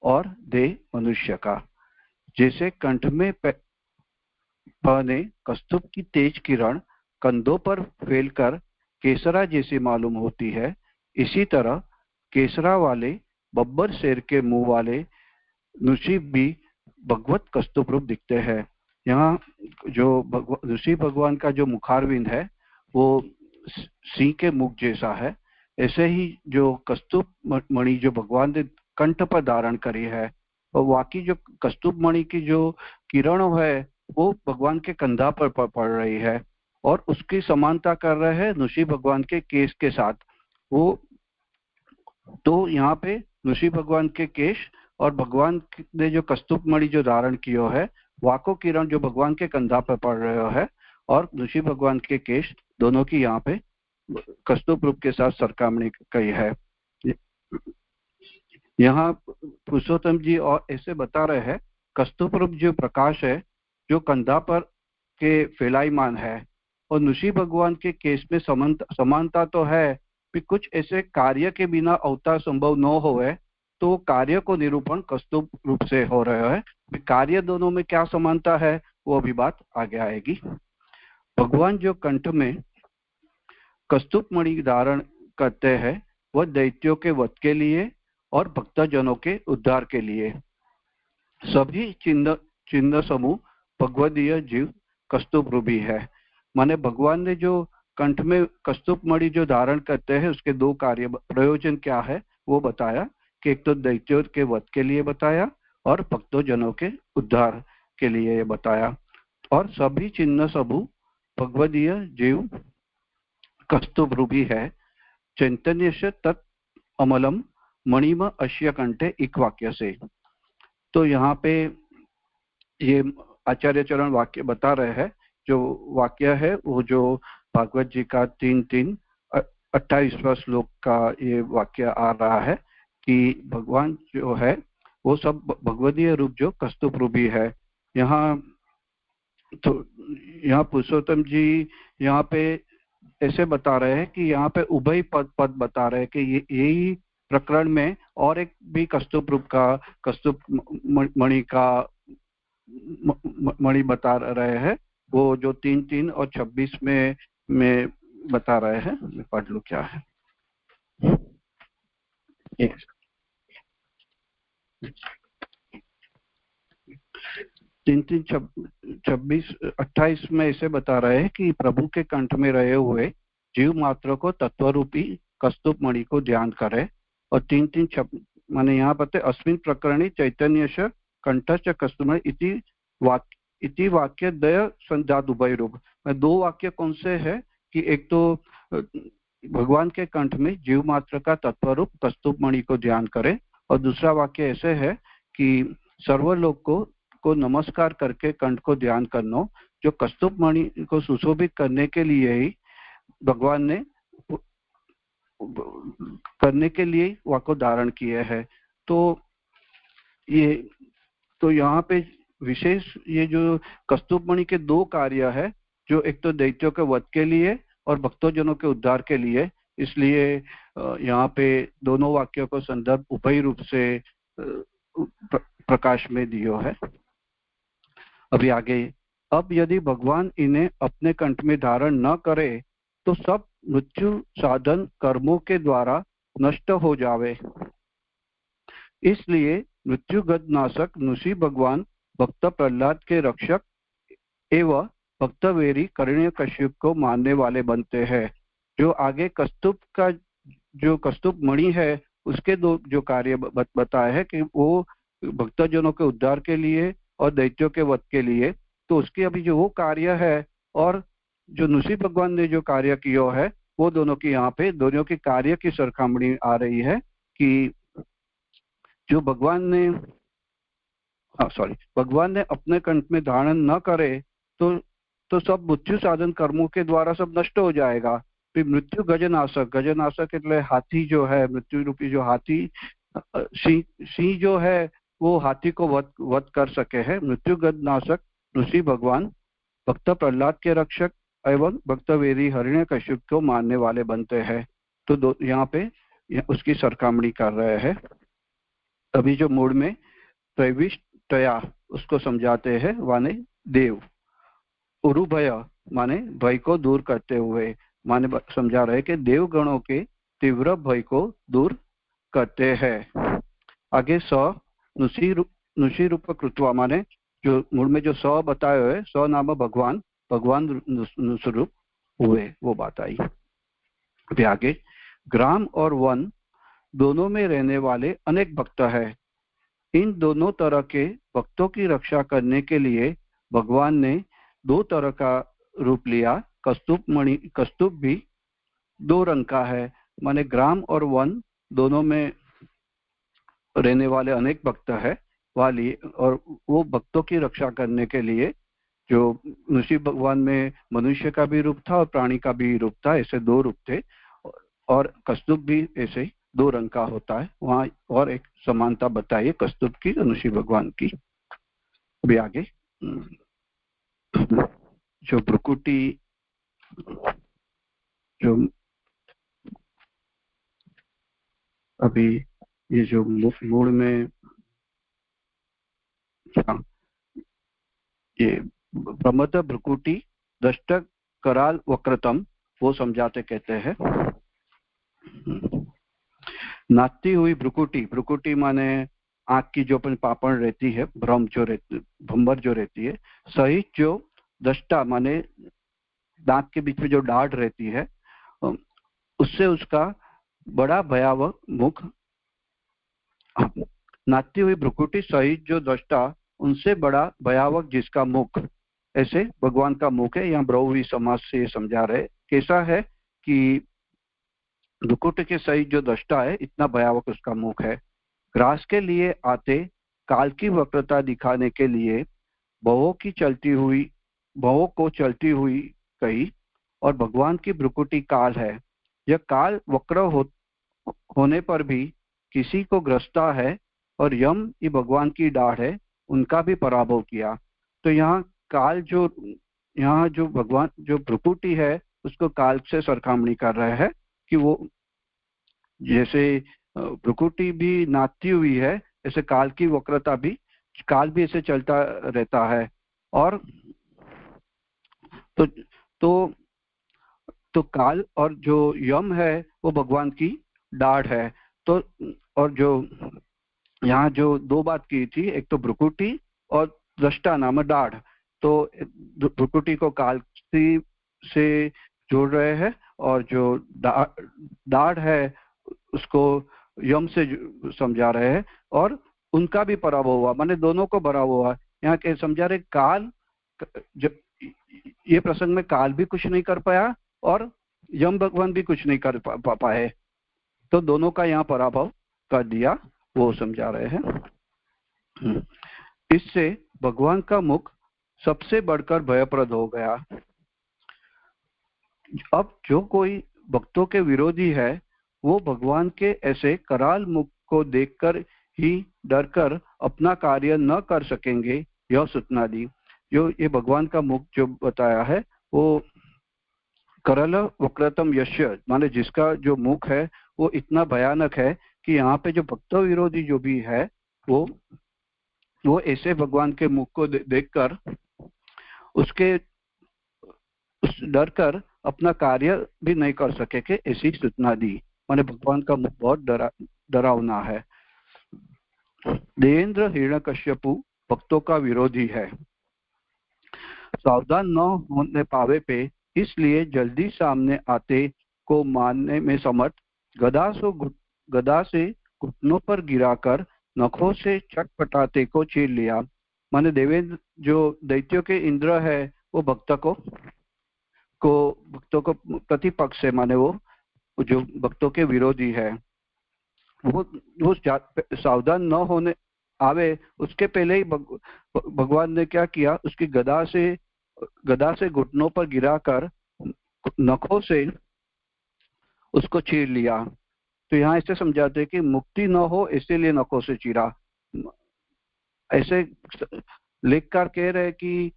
और देह मनुष्य का। जैसे कंठ में पहने कस्तूप की तेज किरण कंधों पर फैलकर केसरा जैसी मालूम होती है, इसी तरह केसरा वाले बब्बर शेर के मुंह वाले नृषि भी भगवत कस्तूप रूप दिखते हैं। यहाँ जो ऋषि भगवान का जो मुखारविंद है वो सिंह के मुख जैसा है। ऐसे ही जो कस्तूप मणि जो भगवान ने कंठ पर धारण करी है और वाकी जो कस्तूप मणि की जो किरण है वो भगवान के कंधा पर पड़ रही है और उसकी समानता कर रहे हैं ऋषि भगवान के केश के साथ। वो तो यहाँ पे ऋषि भगवान के केश और भगवान ने जो कस्तूप मणि जो धारण किया है वाको किरण जो भगवान के कंधा पर पड़ रहे है और ऋषि भगवान के केश दोनों की यहाँ पे कस्तूप रूप के साथ सरकामणी कही है। यहाँ पुरुषोत्तम जी और ऐसे बता रहे हैं कस्तूप रूप जो प्रकाश है जो कंधा पर के फैलाईमान है और ऋषि भगवान के केश में समानता तो है कि कुछ ऐसे कार्य के बिना अवतार संभव न होवे तो कार्य को निरूपण कस्तूप रूप से हो रहे है। कार्य दोनों में क्या समानता है वो अभी बात आगे आएगी। भगवान जो कंठ में कस्तूप मणि धारण करते हैं वह दैत्यों के वध के लिए और भक्तजनों के उद्धार के लिए। सभी चिन्ह समूह भगवदीय जीव कस्तूप रूपी है। माने भगवान ने जो कंठ में कस्तूप मणि जो धारण करते हैं उसके 2 कार्य प्रयोजन क्या है वो बताया कि एक तो दैत्यों के वध के लिए बताया और भक्तजनों के उद्धार के लिए बताया। और सभी चिन्ह समूह भगवदीय जीव कस्तूप रूपी है। चैतन्य से तत् अमलम मणिम अश्य कंठे एक वाक्य से। तो यहाँ पे ये आचार्य चरण वाक्य बता रहे हैं। जो वाक्य है वो जो भागवत जी का 3:3-28वां श्लोक का ये वाक्य आ रहा है कि भगवान जो है वो सब भगवदीय रूप जो कस्तूप रूपी है। यहाँ तो यहाँ पुरुषोत्तम जी यहाँ पे ऐसे बता रहे हैं कि यहाँ पे उभय पद बता रहे हैं कि यही प्रकरण में और एक भी कस्तूप रूप का कस्तूप मणि का मणि बता रहे हैं। वो जो 3:3 और 26 में बता रहे हैं। मैं पढ़ लूं क्या है। 3:3-26-28 में ऐसे बता रहे हैं कि प्रभु के कंठ में रहे हुए जीव मात्र को तत्वरूपी कस्तूप मणि को ध्यान करे। और 3:3 माने यहाँ पर अस्मिन् प्रकरणे चैतन्यस्य कंठस्य कस्तूप इति वाक्य दय संजात उभय रूप। 2 वाक्य कौन से है कि एक तो भगवान के कंठ में जीव मात्र का तत्वरूप कस्तूप मणि को ध्यान करे और दूसरा वाक्य ऐसे है कि सर्वलोक को नमस्कार करके कंठ को ध्यान करना जो कस्तूप मणि को सुशोभित करने के लिए ही भगवान ने करने के लिए वाको धारण किए हैं। तो यहाँ पे विशेष ये जो कस्तूप मणि के 2 कार्य है जो एक तो दैत्यों के वध के लिए और भक्तजनों के उद्धार के लिए, इसलिए यहाँ पे दोनों वाक्यों को संदर्भ उभय रूप से प्रकाश में दियो है। अभी आगे, अब यदि भगवान इन्हें अपने कंठ में धारण न करे तो सब मृत्यु साधन कर्मों के द्वारा नष्ट हो जावे। इसलिए मृत्युगत नाशक ऋषि भगवान भक्त प्रहलाद के रक्षक एवं भक्तवेरी हिरण्यकश्यप को मारने वाले बनते हैं। जो आगे कस्तूप का जो कस्तूप मणि है उसके दो जो कार्य बताए हैं कि वो भक्तजनों के उद्धार के लिए और दैत्यों के वध के लिए, तो उसकी अभी जो वो कार्य है और जो नृसिंह भगवान ने जो कार्य किया है वो दोनों की यहाँ पे दोनों की कार्य की सरखामणी आ रही है कि जो भगवान ने अपने कंठ में धारण न करे तो सब मृत्यु साधन कर्मों के द्वारा सब नष्ट हो जाएगा। फिर मृत्यु गजनाशक એટલે हाथी जो है, मृत्यु रूपी जो हाथी सिंह जो है वो हाथी को वध कर सके है। मृत्यु गजनाशक ऋषि भगवान भक्त प्रहलाद के रक्षक एवं भक्त वेरी हिरण्यकश्यप को मारने वाले बनते हैं। तो यहाँ पे उसकी सरखामणी कर रहे हैं। अभी जो मूड में प्रविष्टया उसको समझाते हैं, माने देव। उरुभय माने भय को दूर करते हुए, माने समझा रहे कि देवगणों के तीव्र भय को दूर करते हैं। आगे नुषि रूप कृत्वा, माने जो मूल में जो स बताए हुए स नाम भगवान नुस्वरूप हुए वो बात आई। अभी आगे ग्राम और वन दोनों में रहने वाले अनेक भक्त है। इन दोनों तरह के भक्तों की रक्षा करने के लिए भगवान ने दो तरह का रूप लिया। कस्तूप भी दो रंग का है, माने ग्राम और वन दोनों में रहने वाले अनेक भक्त है वाली, और वो भक्तों की रक्षा करने के लिए जो नृसिंह भगवान में मनुष्य का भी रूप था और प्राणी का भी रूप था, ऐसे दो रूप थे। और कस्तूप भी ऐसे दो रंग का होता है। वहाँ और एक समानता बताइए कस्तूप की और नृसिंह भगवान की। अभी आगे जो भ्रुकुटी जो अभी ये जो मूल में ये प्रमद भ्रुकुटी दष्ट कराल वक्रतम वो समझाते कहते हैं। नाचती हुई भ्रुकुटी माने आंख की जो अपन पापड़ रहती है, भंबर जो रहती है, सहित जो दष्टा माने दांत के बीच में जो डाढ़ रहती है, उससे उसका बड़ा भयावह मुख। नाचती हुई भ्रुकुटी सहित जो दष्टा उनसे बड़ा भयावह जिसका मुख, ऐसे भगवान का मुख है। यहाँ ब्रह्वी समाज से समझा रहे कैसा है कि भ्रुकुटी के सहित जो दष्टा है इतना भयावह उसका मुख है। ग्रास के लिए आते काल की वक्रता दिखाने के लिए भवों को चलती हुई कही, और भगवान की भ्रुकुटी काल है। यह काल वक्र होने पर भी किसी को ग्रसता है, और यम ये भगवान की डाढ़ है, उनका भी पराभव किया। तो यहाँ काल यहाँ जो भगवान जो भ्रुकुटी है उसको काल से सरखामणी कर रहे हैं कि वो जैसे भ्रुकुटी भी नाचती हुई है, ऐसे काल की वक्रता भी, काल भी ऐसे चलता रहता है। और तो काल और जो यम है वो भगवान की डाढ़ है। तो और जो यहाँ जो दो बात की थी, एक तो भ्रुकुटी और दृष्टा नाम डाढ़, तो भ्रुकुटी को काल से जोड़ रहे हैं और जो डाढ़ है उसको यम से समझा रहे हैं, और उनका भी पराभव हुआ, माने दोनों को पराभव हुआ। यहाँ के समझा रहे काल जब ये प्रसंग में काल भी कुछ नहीं कर पाया और यम भगवान भी कुछ नहीं कर पाए, तो दोनों का यहाँ पराभव कर दिया, वो समझा रहे हैं। इससे भगवान का मुख सबसे बढ़कर भयप्रद हो गया। अब जो कोई भक्तों के विरोधी है वो भगवान के ऐसे कराल मुख को देखकर ही डरकर अपना कार्य न कर सकेंगे। यह सूचना दी। जो ये भगवान का मुख जो बताया है वो करल वक्रतम यश्य, माने जिसका जो मुख है वो इतना भयानक है कि यहाँ पे जो भक्त विरोधी जो भी है वो ऐसे भगवान के मुख को देखकर उसके डर कर अपना कार्य भी नहीं कर सके के ऐसी सूचना दी। माने भगवान का मुख बहुत डरावना है। देवेंद्र हिरण्यकश्यपु भक्तों का विरोधी है, सावधान न होने पावे पे इसलिए जल्दी सामने आते को मारने में समर्थ गदा से गदा से घुटनों पर गिराकर नखों से चटपटाते को चीर लिया। माने देवेंद्र जो दैत्यों के इंद्र है वो भक्तों को प्रतिपक्ष है, माने वो जो भक्तों के विरोधी है, वो सावधान न होने आवे उसके पहले ही भगवान ने क्या किया, उसकी गदा से घुटनों पर गिराकर नखों से उसको चीर लिया। तो यहाँ ऐसे समझाते हैं कि मुक्ति न हो इसीलिए नखों से चीरा। ऐसे लिखकर कह रहे कि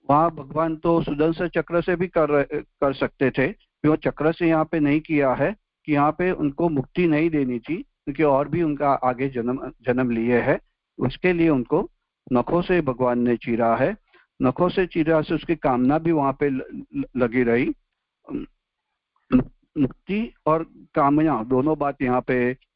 वहां भगवान तो सुदर्शन चक्र से भी कर सकते थे, वो चक्र से यहाँ पे नहीं किया है कि यहाँ पे उनको मुक्ति नहीं देनी थी, क्योंकि और भी उनका आगे जन्म लिए है, उसके लिए उनको नखों से भगवान ने चीरा है। नखों से चीरा से उसकी कामना भी वहां पे लगी रही। मुक्ति और कामना दोनों बात यहाँ पे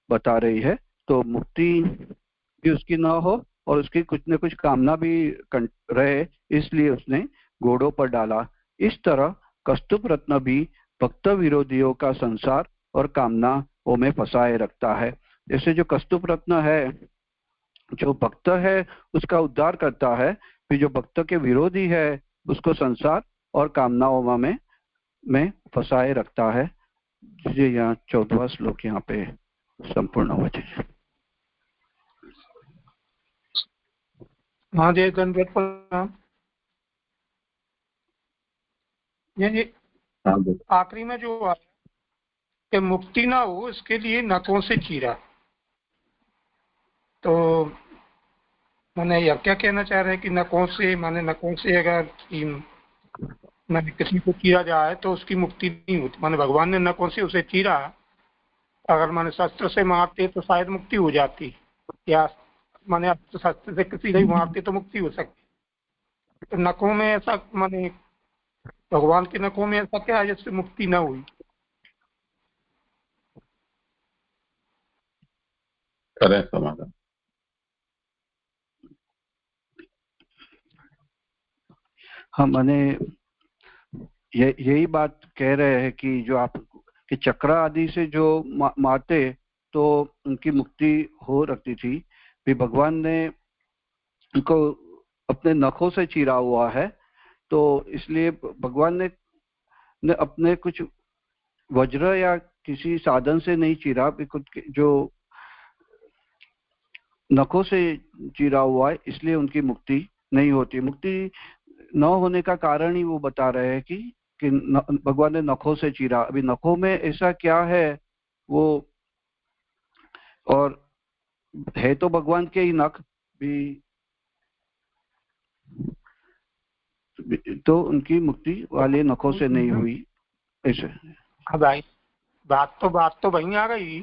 बता रही है। तो मुक्ति भी उसकी ना हो और उसकी कुछ न कुछ कामना भी रहे, इसलिए उसने घोड़ों पर डाला। इस तरह कस्तुभ रत्न भी भक्त विरोधियों का संसार और कामनाओं में फंसाए रखता है। जैसे जो कस्तुभ रत्न है, जो भक्त है उसका उद्धार करता है, फिर जो भक्त के विरोधी है उसको संसार और कामनाओं में फंसाए रखता है। जी यहाँ 14वां श्लोक यहाँ पे संपूर्ण हुआ। हाँ जी, दंडवत प्रणाम। ये आखिरी में जो आया कि मुक्ति ना हो इसके लिए नखों से चीरा, तो मैंने यह क्या कहना चाह रहे हैं कि नखों से अगर मैंने किसी को चीरा जाए तो उसकी मुक्ति नहीं होती। माने भगवान ने नखों से उसे चीरा, अगर मैंने शस्त्र से मारते तो शायद मुक्ति हो जाती, या माने शस्त्र से किसी को मारते तो मुक्ति हो सकती। तो नखों में ऐसा, माने भगवान के नखों में ऐसा क्या है जिससे मुक्ति ना हुई? करें समाधान। हाँ, मैंने यही बात कह रहे हैं कि जो आप कि चक्र आदि से जो मारते तो उनकी मुक्ति हो रखती थी, फिर भगवान ने उनको अपने नखों से चीरा हुआ है, तो इसलिए भगवान ने अपने कुछ वज्र या किसी साधन से नहीं चीरा, कुछ जो नखों से चीरा हुआ है, इसलिए उनकी मुक्ति नहीं होती। मुक्ति न होने का कारण ही वो बता रहे हैं कि भगवान ने नखों से चीरा। अभी नखों में ऐसा क्या है वो, और है तो भगवान के ही नख भी, तो उनकी मुक्ति वाले नखों से नहीं हुई ऐसे। हाँ भाई, बात तो वहीं आ गई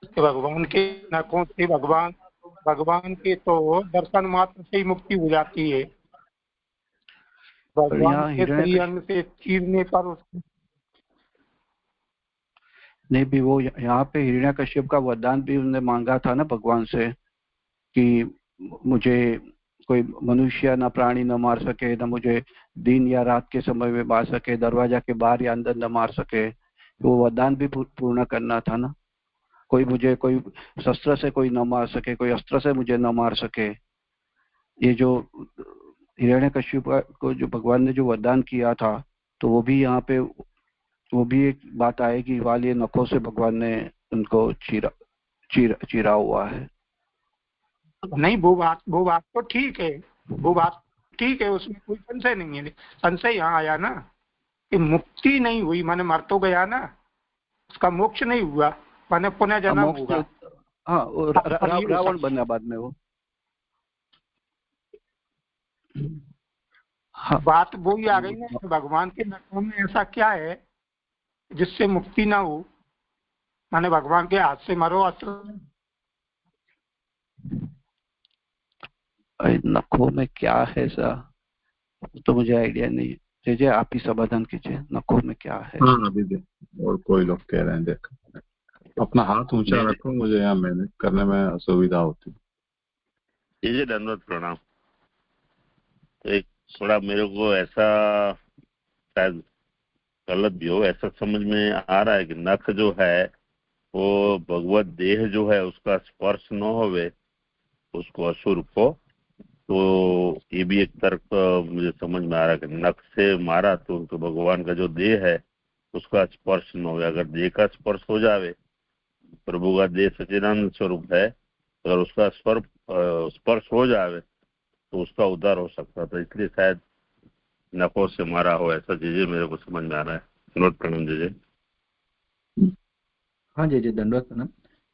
कि भगवान के नखों से भगवान के तो दर्शन मात्र से ही मुक्ति हो जाती है। भगवान के श्रीअंग से चीरने पर नहीं भी, वो यहाँ पे हिरण्यकश्यप का वरदान भी उन्होंने मांगा था ना भगवान से कि मुझे कोई मनुष्य न प्राणी न मार सके, न मुझे दिन या रात के समय में मार सके, दरवाजा के बाहर या अंदर न मार सके। वो वरदान भी पूर्ण करना था ना। कोई शस्त्र से कोई न मार सके, कोई अस्त्र से मुझे न मार सके। ये जो हिरण्यकश्यप को जो भगवान ने जो वरदान किया था, तो वो भी यहाँ पे वो भी एक बात आएगी, वाले नखों से भगवान ने उनको चीरा हुआ है। नहीं, वो बात तो ठीक है, वो बात ठीक है, उसमें कोई संशय नहीं है। संशय यहाँ आया ना कि मुक्ति नहीं हुई, माने मर तो गया ना, उसका मोक्ष नहीं हुआ, माने पुनः जन्म होगा। हाँ, रावण बना बाद में वो। हाँ, बात वो ही आ गई ना, भगवान के नखों में ऐसा क्या है जिससे मुक्ति ना हो? माने भगवान के हाथ से मरो अस्त्र। नखों में क्या है ऐसा तो मुझे आइडिया नहीं है। जय आप ही समाधान कीजिए, नखों में क्या है? हाँ अभी और कोई लोग कह रहे हैं, देख अपना हाथ ऊंचा रखो, मुझे यहाँ मैनेज करने में असुविधा होती है। ये धन्यवाद प्रणाम। एक थोड़ा मेरे को ऐसा शायद गलत भी हो, ऐसा समझ में आ रहा है कि नख जो है वो भगवत देह जो है उसका स्पर्श न होवे उसको असुर को, तो ये भी एक तर्क मुझे समझ में आ रहा है कि नख से मारा तो उनको भगवान का जो देह है उसका स्पर्श न हो। अगर देह का स्पर्श हो जावे, प्रभु का देह सच्चिदानंद स्वरूप है, अगर उसका स्पर्श हो जावे तो उसका उद्धार हो सकता था, इसलिए शायद नखों से मारा हो, ऐसा चीजें मेरे को समझ में आ रहा है। नोट प्रणाम जी। हाँ जी दंडवत प्रणाम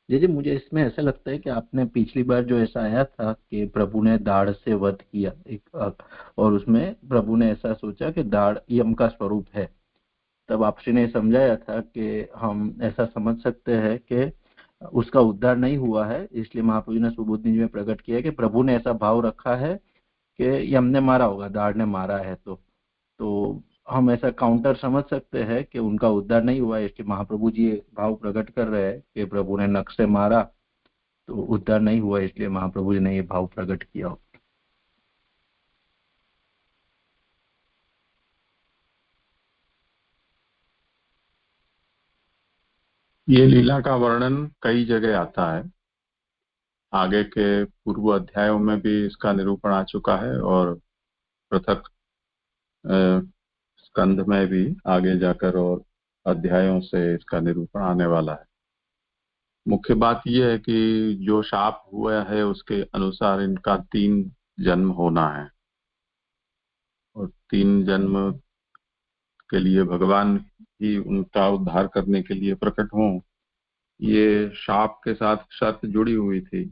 जी। मुझे इसमें ऐसा लगता है कि आपने पिछली बार जो ऐसा आया था कि प्रभु ने दाढ़ से वध किया एक, और उसमें प्रभु ने ऐसा सोचा कि दाढ़ यम का स्वरूप है, तब आपसे ने समझाया था कि हम ऐसा समझ सकते हैं कि उसका उद्धार नहीं हुआ है, इसलिए महाप्रभु ने सुबोधनी जी में प्रकट किया कि प्रभु ने ऐसा भाव रखा है कि यम ने मारा होगा, दाढ़ ने मारा है, तो हम ऐसा काउंटर समझ सकते हैं कि उनका उद्धार नहीं हुआ है, इसलिए महाप्रभु जी भाव प्रकट कर रहे हैं कि प्रभु ने नख से मारा तो उद्धार नहीं हुआ, इसलिए महाप्रभु जी ने ये भाव प्रकट किया। ये लीला का वर्णन कई जगह आता है, आगे के पूर्व अध्यायों में भी इसका निरूपण आ चुका है और पृथक स्कंध में भी आगे जाकर और अध्यायों से इसका निरूपण आने वाला है। मुख्य बात यह है कि जो शाप हुआ है उसके अनुसार इनका 3 जन्म होना है, और 3 जन्म के लिए भगवान ही उनका उद्धार करने के लिए प्रकट हों, ये शाप के साथ शर्त जुड़ी हुई थी।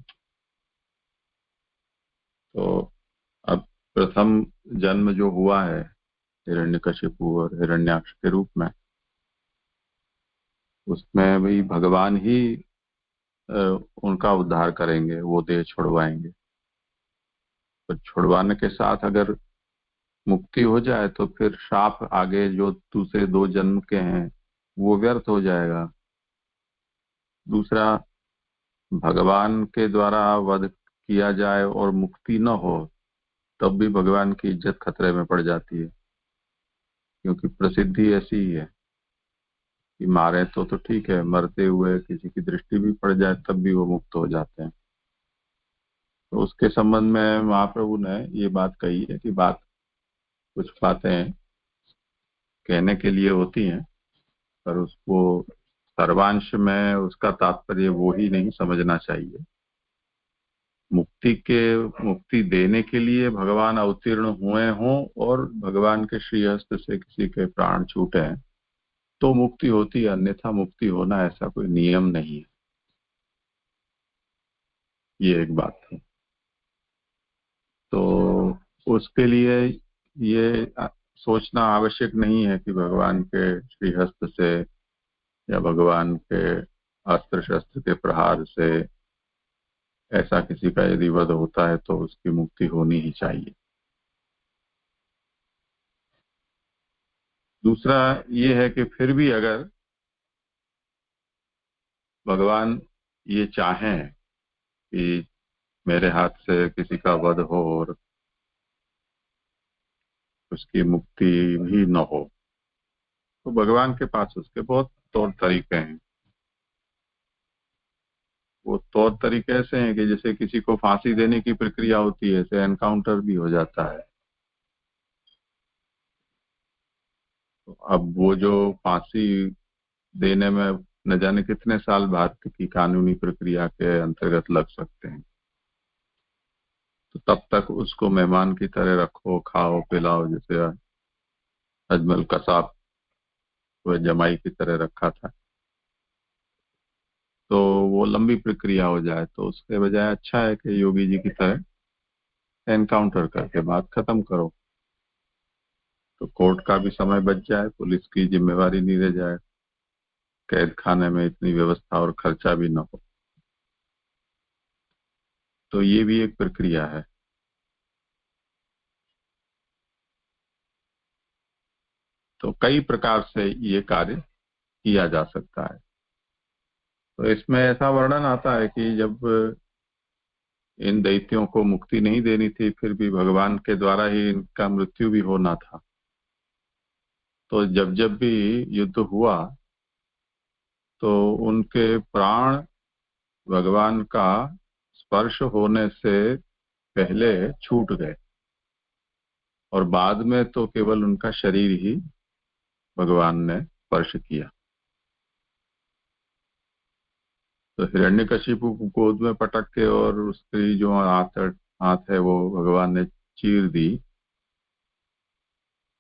तो अब प्रथम जन्म जो हुआ है हिरण्यकशिपु और हिरण्याक्ष के रूप में, उसमें भी भगवान ही उनका उद्धार करेंगे, वो देह छुड़वाएंगे। तो छुड़वाने के साथ अगर मुक्ति हो जाए तो फिर शाप आगे जो दूसरे 2 जन्म के हैं वो व्यर्थ हो जाएगा। दूसरा, भगवान के द्वारा वध किया जाए और मुक्ति न हो तब भी भगवान की इज्जत खतरे में पड़ जाती है, क्योंकि प्रसिद्धि ऐसी ही है कि मारे तो ठीक है, मरते हुए किसी की दृष्टि भी पड़ जाए तब भी वो मुक्त हो जाते हैं। तो उसके संबंध में महाप्रभु ने ये बात कही है कि कुछ बातें कहने के लिए होती हैं, पर उसको सर्वांश में उसका तात्पर्य वो ही नहीं समझना चाहिए। मुक्ति देने के लिए भगवान अवतीर्ण हुए हों और भगवान के श्रीहस्त से किसी के प्राण छूटे हैं तो मुक्ति होती है, अन्यथा मुक्ति होना ऐसा कोई नियम नहीं है। ये एक बात है। तो उसके लिए ये सोचना आवश्यक नहीं है कि भगवान के श्रीहस्त से या भगवान के अस्त्र शस्त्र के प्रहार से ऐसा किसी का यदि वध होता है तो उसकी मुक्ति होनी ही चाहिए। दूसरा ये है कि फिर भी अगर भगवान ये चाहें कि मेरे हाथ से किसी का वध हो और उसकी मुक्ति भी न हो, तो भगवान के पास उसके बहुत तौर तरीके हैं। वो तौर तरीके ऐसे हैं कि जैसे किसी को फांसी देने की प्रक्रिया होती है, ऐसे एनकाउंटर भी हो जाता है। तो अब वो जो फांसी देने में न जाने कितने साल भारत की कानूनी प्रक्रिया के अंतर्गत लग सकते हैं, तो तब तक उसको मेहमान की तरह रखो, खाओ पिलाओ, जैसे अजमल कसाब को जमाई की तरह रखा था, तो वो लंबी प्रक्रिया हो जाए। तो उसके बजाय अच्छा है कि योगी जी की तरह एनकाउंटर करके बात खत्म करो, तो कोर्ट का भी समय बच जाए, पुलिस की जिम्मेवारी नहीं रह जाए, कैद खाने में इतनी व्यवस्था और खर्चा भी न हो। तो ये भी एक प्रक्रिया है। तो कई प्रकार से ये कार्य किया जा सकता है। तो इसमें ऐसा वर्णन आता है कि जब इन दैत्यों को मुक्ति नहीं देनी थी, फिर भी भगवान के द्वारा ही इनका मृत्यु भी होना था। तो जब जब भी युद्ध हुआ तो उनके प्राण भगवान का स्पर्श होने से पहले छूट गए और बाद में तो केवल उनका शरीर ही भगवान ने स्पर्श किया। तो हिरण्यकशिपु को गोद में पटक के और उसकी जो हाथ है वो भगवान ने चीर दी,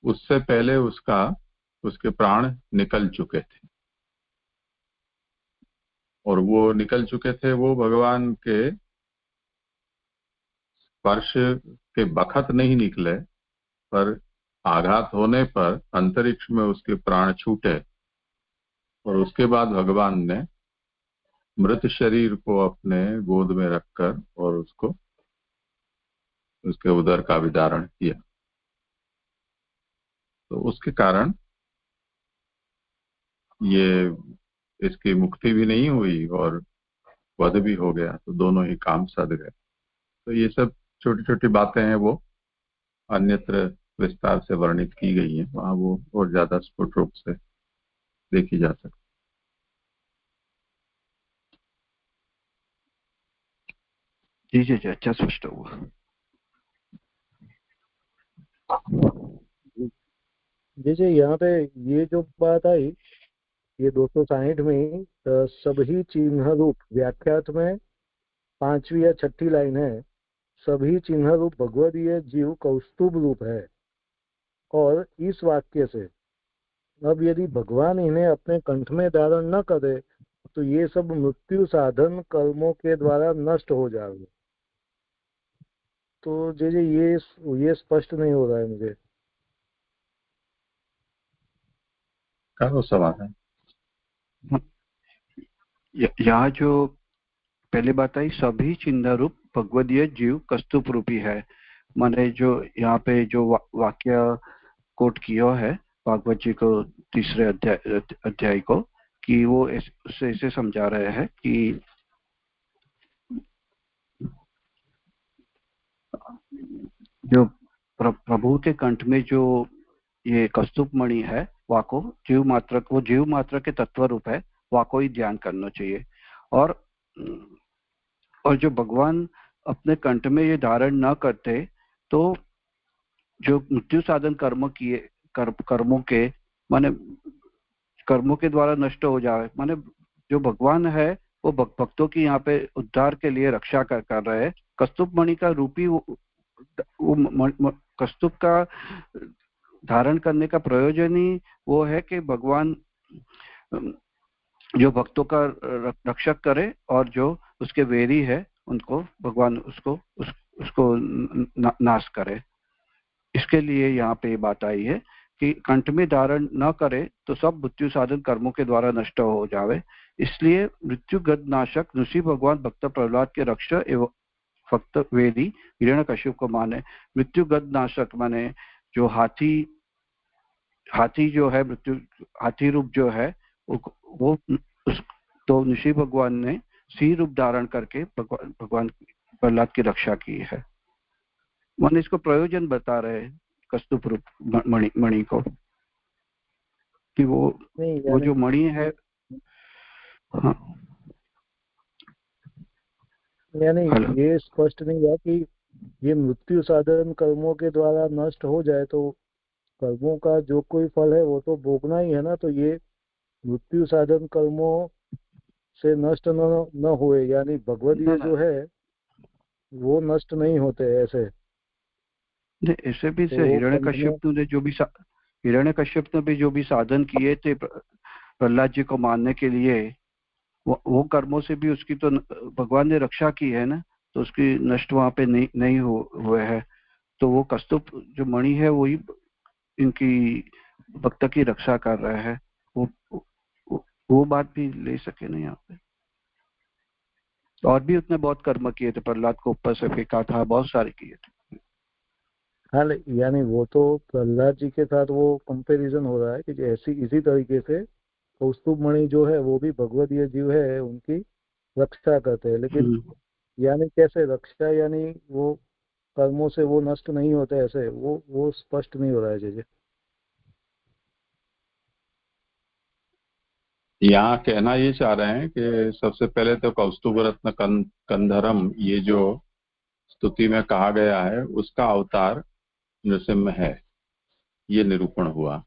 उससे पहले उसके प्राण निकल चुके थे। और वो निकल चुके थे, वो भगवान के स्पर्श के बखत नहीं निकले, पर आघात होने पर अंतरिक्ष में उसके प्राण छूटे और उसके बाद भगवान ने मृत शरीर को अपने गोद में रखकर और उसके उदर का विदारण किया। तो उसके कारण ये इसकी मुक्ति भी नहीं हुई और वध भी हो गया, तो दोनों ही काम सद गए। तो ये सब छोटी छोटी बातें हैं, वो अन्यत्र विस्तार से वर्णित की गई हैं, वहां वो और ज्यादा स्फुट रूप से देखी जा सकती। जी जी जी, अच्छा स्पष्ट हुआ। जैसे यहाँ पे ये जो बात आई, ये 260 में सभी चिन्ह रूप व्याख्यात में 5वीं या 6ठी लाइन है, सभी चिन्ह रूप भगवदीय जीव कौस्तुभ रूप है। और इस वाक्य से अब यदि भगवान इन्हें अपने कंठ में धारण न करे तो ये सब मृत्यु साधन कर्मों के द्वारा नष्ट हो जाएंगे। तो जैसे ये स्पष्ट नहीं हो रहा है मुझे। करो सवाल है। यहाँ जो पहले बात आई, सभी चिन्ह रूप भगवदीय जीव कस्तूप रूपी है, माने जो यहाँ पे जो वाक्य कोट किया है भागवत जी को 3रे अध्याय को, कि वो उससे इसे समझा रहे हैं कि जो प्रभु के कंठ में जो ये कस्तूप मणि है, वाको जीव मात्र के तत्व रूप है, वाको ही ध्यान करना चाहिए। और जो भगवान अपने कंठ में ये धारण न करते तो जो मृत्यु साधन कर्मों के माने कर्मों के द्वारा नष्ट हो जाए, माने जो भगवान है वो भक्तों की यहाँ पे उद्धार के लिए रक्षा कर रहे हैं। कस्तूप मणि का रूपी कस्तूप का धारण करने का प्रयोजन ही वो है कि भगवान जो भक्तों का रक्षक करे और जो उसके वेरी है उनको भगवान उसको नाश करे। इसके लिए यहाँ पे बात आई है कि कंठ में धारण न करे तो सब मृत्यु साधन कर्मों के द्वारा नष्ट हो जावे। इसलिए मृत्यु गद नाशक ऋषि भगवान भक्त प्रहलाद के रक्षक एवं भक्त वेदी हिरण्यकश्यप को माने। मृत्यु गद नाशक माने जो हाथी जो है, मृत्यु हाथी रूप जो है वो तो ऋषि भगवान ने सिंह रूप धारण करके भगवान प्रहलाद की रक्षा की है। माने इसको प्रयोजन बता रहे हैं कस्तूप रूप मणि को, कि वो जो मणि है। हाँ, यानी ये स्पष्ट नहीं है कि ये मृत्यु साधन कर्मों के द्वारा नष्ट हो जाए तो कर्मों का जो कोई फल है वो तो भोगना ही है ना। तो ये मृत्यु साधन कर्मों से नष्ट न हुए, यानी भगवदीय जो है वो नष्ट नहीं होते ऐसे ऐसे भी से हिरण्यकश्यप ने भी जो भी साधन किए थे प्रहलाद जी को मारने के लिए, वो कर्मों से भी उसकी तो भगवान ने रक्षा की है ना, तो उसकी नष्ट वहां पे नहीं हुए है। तो वो कस्तूप जो मणि है वही इनकी भक्त की रक्षा कर रहे हैं। वो बात भी ले सके ना यहाँ पे। और भी उतने बहुत कर्म किए थे, प्रहलाद को ऊपर से फेंका था, बहुत सारे किए थे। हाँ, यानी वो तो प्रहलाद जी के साथ वो कंपैरिजन हो रहा है कि इसी तरीके से कौस्तुभ मणि जो है वो भी भगवदीय जीव है, उनकी रक्षा करते हैं। लेकिन यानी कैसे रक्षा, यानी वो कर्मों से वो नष्ट नहीं होते ऐसे, वो स्पष्ट नहीं हो रहा है। जैसे यहाँ कहना ये चाह रहे हैं कि सबसे पहले तो कौस्तुभ रत्न कंधरम ये जो स्तुति में कहा गया है उसका अवतार नृसिंह है, ये निरूपण हुआ।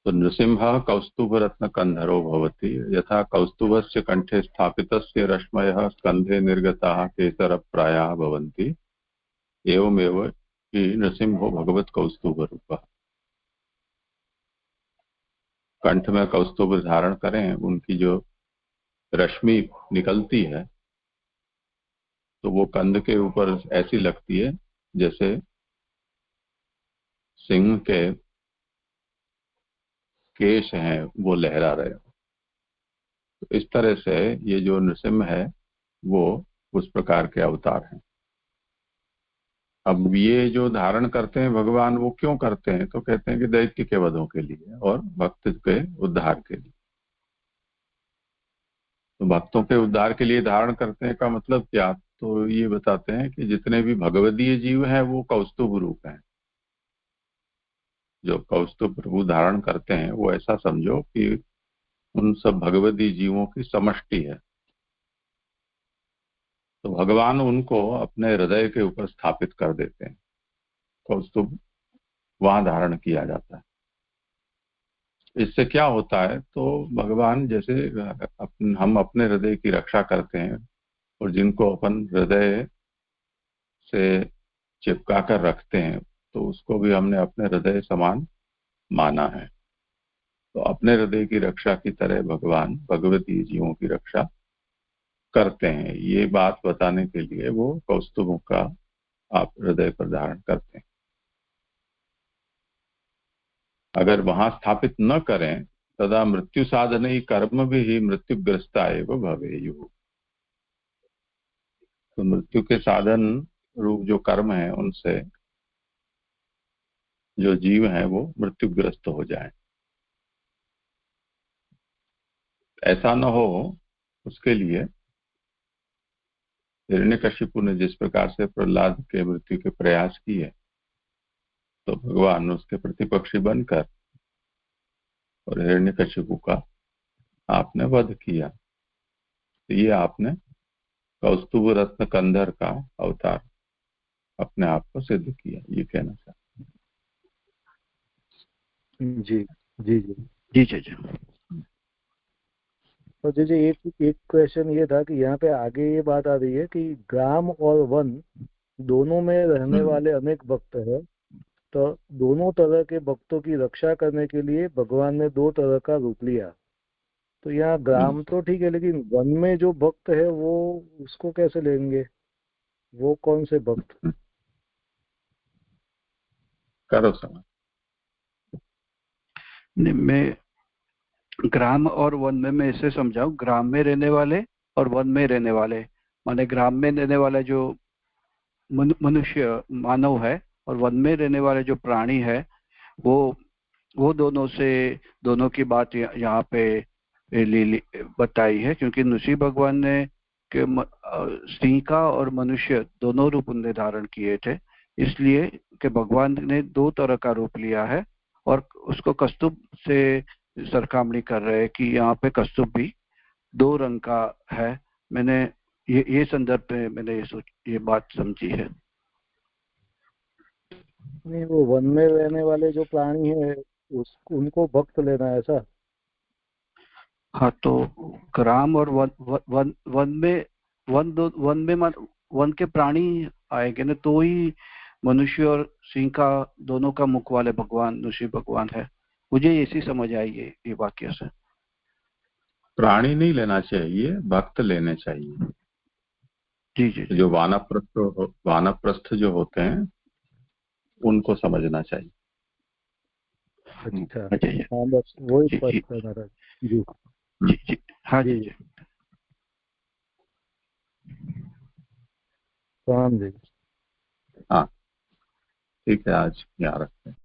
तो नृसिंह कौस्तुभ रत्न कंधरो भवति यथा कौस्तुभस्य कंठे स्थापितस्य रश्मयः स्कंधे निर्गताः केसरप्रायाः भवन्ति एवमेव कि नृसिंहो भगवत कौस्तुभ रूपः। कंठ में कौस्तुभ धारण करें, उनकी जो रश्मि निकलती है तो वो कंध के ऊपर ऐसी लगती है जैसे सिंह के केश हैं वो लहरा रहे हो। तो इस तरह से ये जो नृसिंह है वो उस प्रकार के अवतार हैं। अब ये जो धारण करते हैं भगवान, वो क्यों करते हैं? तो कहते हैं कि दैत्य के वधों के लिए और भक्त के उद्धार के लिए। तो भक्तों के उद्धार के लिए धारण करते हैं का मतलब क्या? तो ये बताते हैं कि जितने भी भगवदीय जीव हैं वो कौस्तुभ रूप हैं। जो कौस्तुभ प्रभु धारण करते हैं वो ऐसा समझो कि उन सब भगवदीय जीवों की समष्टि है। तो भगवान उनको अपने हृदय के ऊपर स्थापित कर देते हैं, कौस्तुभ वहां धारण किया जाता है। इससे क्या होता है? तो भगवान जैसे हम अपने हृदय की रक्षा करते हैं और जिनको अपन हृदय से चिपका कर रखते हैं तो उसको भी हमने अपने हृदय समान माना है। तो अपने हृदय की रक्षा की तरह भगवान भगवती जीवों की रक्षा करते हैं। ये बात बताने के लिए वो कौस्तुभों का आप हृदय पर धारण करते हैं। अगर वहां स्थापित न करें तदा मृत्यु साधन ही कर्म भी ही मृत्युग्रस्ता एवं भवेयुः। तो मृत्यु के साधन रूप जो कर्म है उनसे जो जीव है वो मृत्युग्रस्त हो जाए। ऐसा न हो उसके लिए हिरण्यकशिपु ने जिस प्रकार से प्रहलाद के मृत्यु के प्रयास किए तो भगवान उसके प्रतिपक्षी बनकर और हिरण्यकशिपु का आपने वध किया। तो ये आपने कौस्तुभ रत्न कंधर का अवतार अपने आप को सिद्ध किया, ये कहना चाहते। जी जी जी जी जी जी। तो जी एक क्वेश्चन ये था कि यहाँ पे आगे ये बात आ रही है कि ग्राम और वन दोनों में रहने वाले अनेक भक्त हैं, तो दोनों तरह के भक्तों की रक्षा करने के लिए भगवान ने दो तरह का रूप लिया। तो यहाँ ग्राम तो ठीक है, लेकिन वन में जो भक्त है वो उसको कैसे लेंगे? वो कौन से भक्त? करो समझ। मैं ग्राम और वन में मैं इसे समझाऊं, ग्राम में रहने वाले और वन में रहने वाले, माने ग्राम में रहने वाला जो मनुष्य मानव है और वन में रहने वाले जो प्राणी है वो दोनों की बात यहाँ पे बताई है। क्योंकि नृसिंह भगवान ने के सिंह का और मनुष्य दोनों रूप उन्हें धारण किए थे, इसलिए कि भगवान ने दो तरह का रूप लिया है और उसको कस्तूभ से सरखामणी कर रहे हैं कि यहाँ पे कस्तूभ भी दो रंग का है। मैंने ये संदर्भ पे मैंने ये बात समझी है। नहीं, वो वन में रहने वाले जो प्राणी है उनको भक्त लेना है ऐसा? हाँ, तो ग्राम और वन के प्राणी आएंगे ना, तो ही मनुष्य और सिंह का दोनों का मुख वाले भगवान नृसिंह भगवान है। मुझे ऐसी समझ आई है ये वाक्य से। प्राणी नहीं लेना चाहिए, भक्त लेने चाहिए। जी जी। जो वानप्रस्थ जो होते हैं उनको समझना चाहिए। अच्छा, जी हाँ बस वही स्पष्ट करना था। जी जी जी। हाँ जी जी। प्रणाम जी। हाँ ठीक है, आज यहाँ रखते हैं।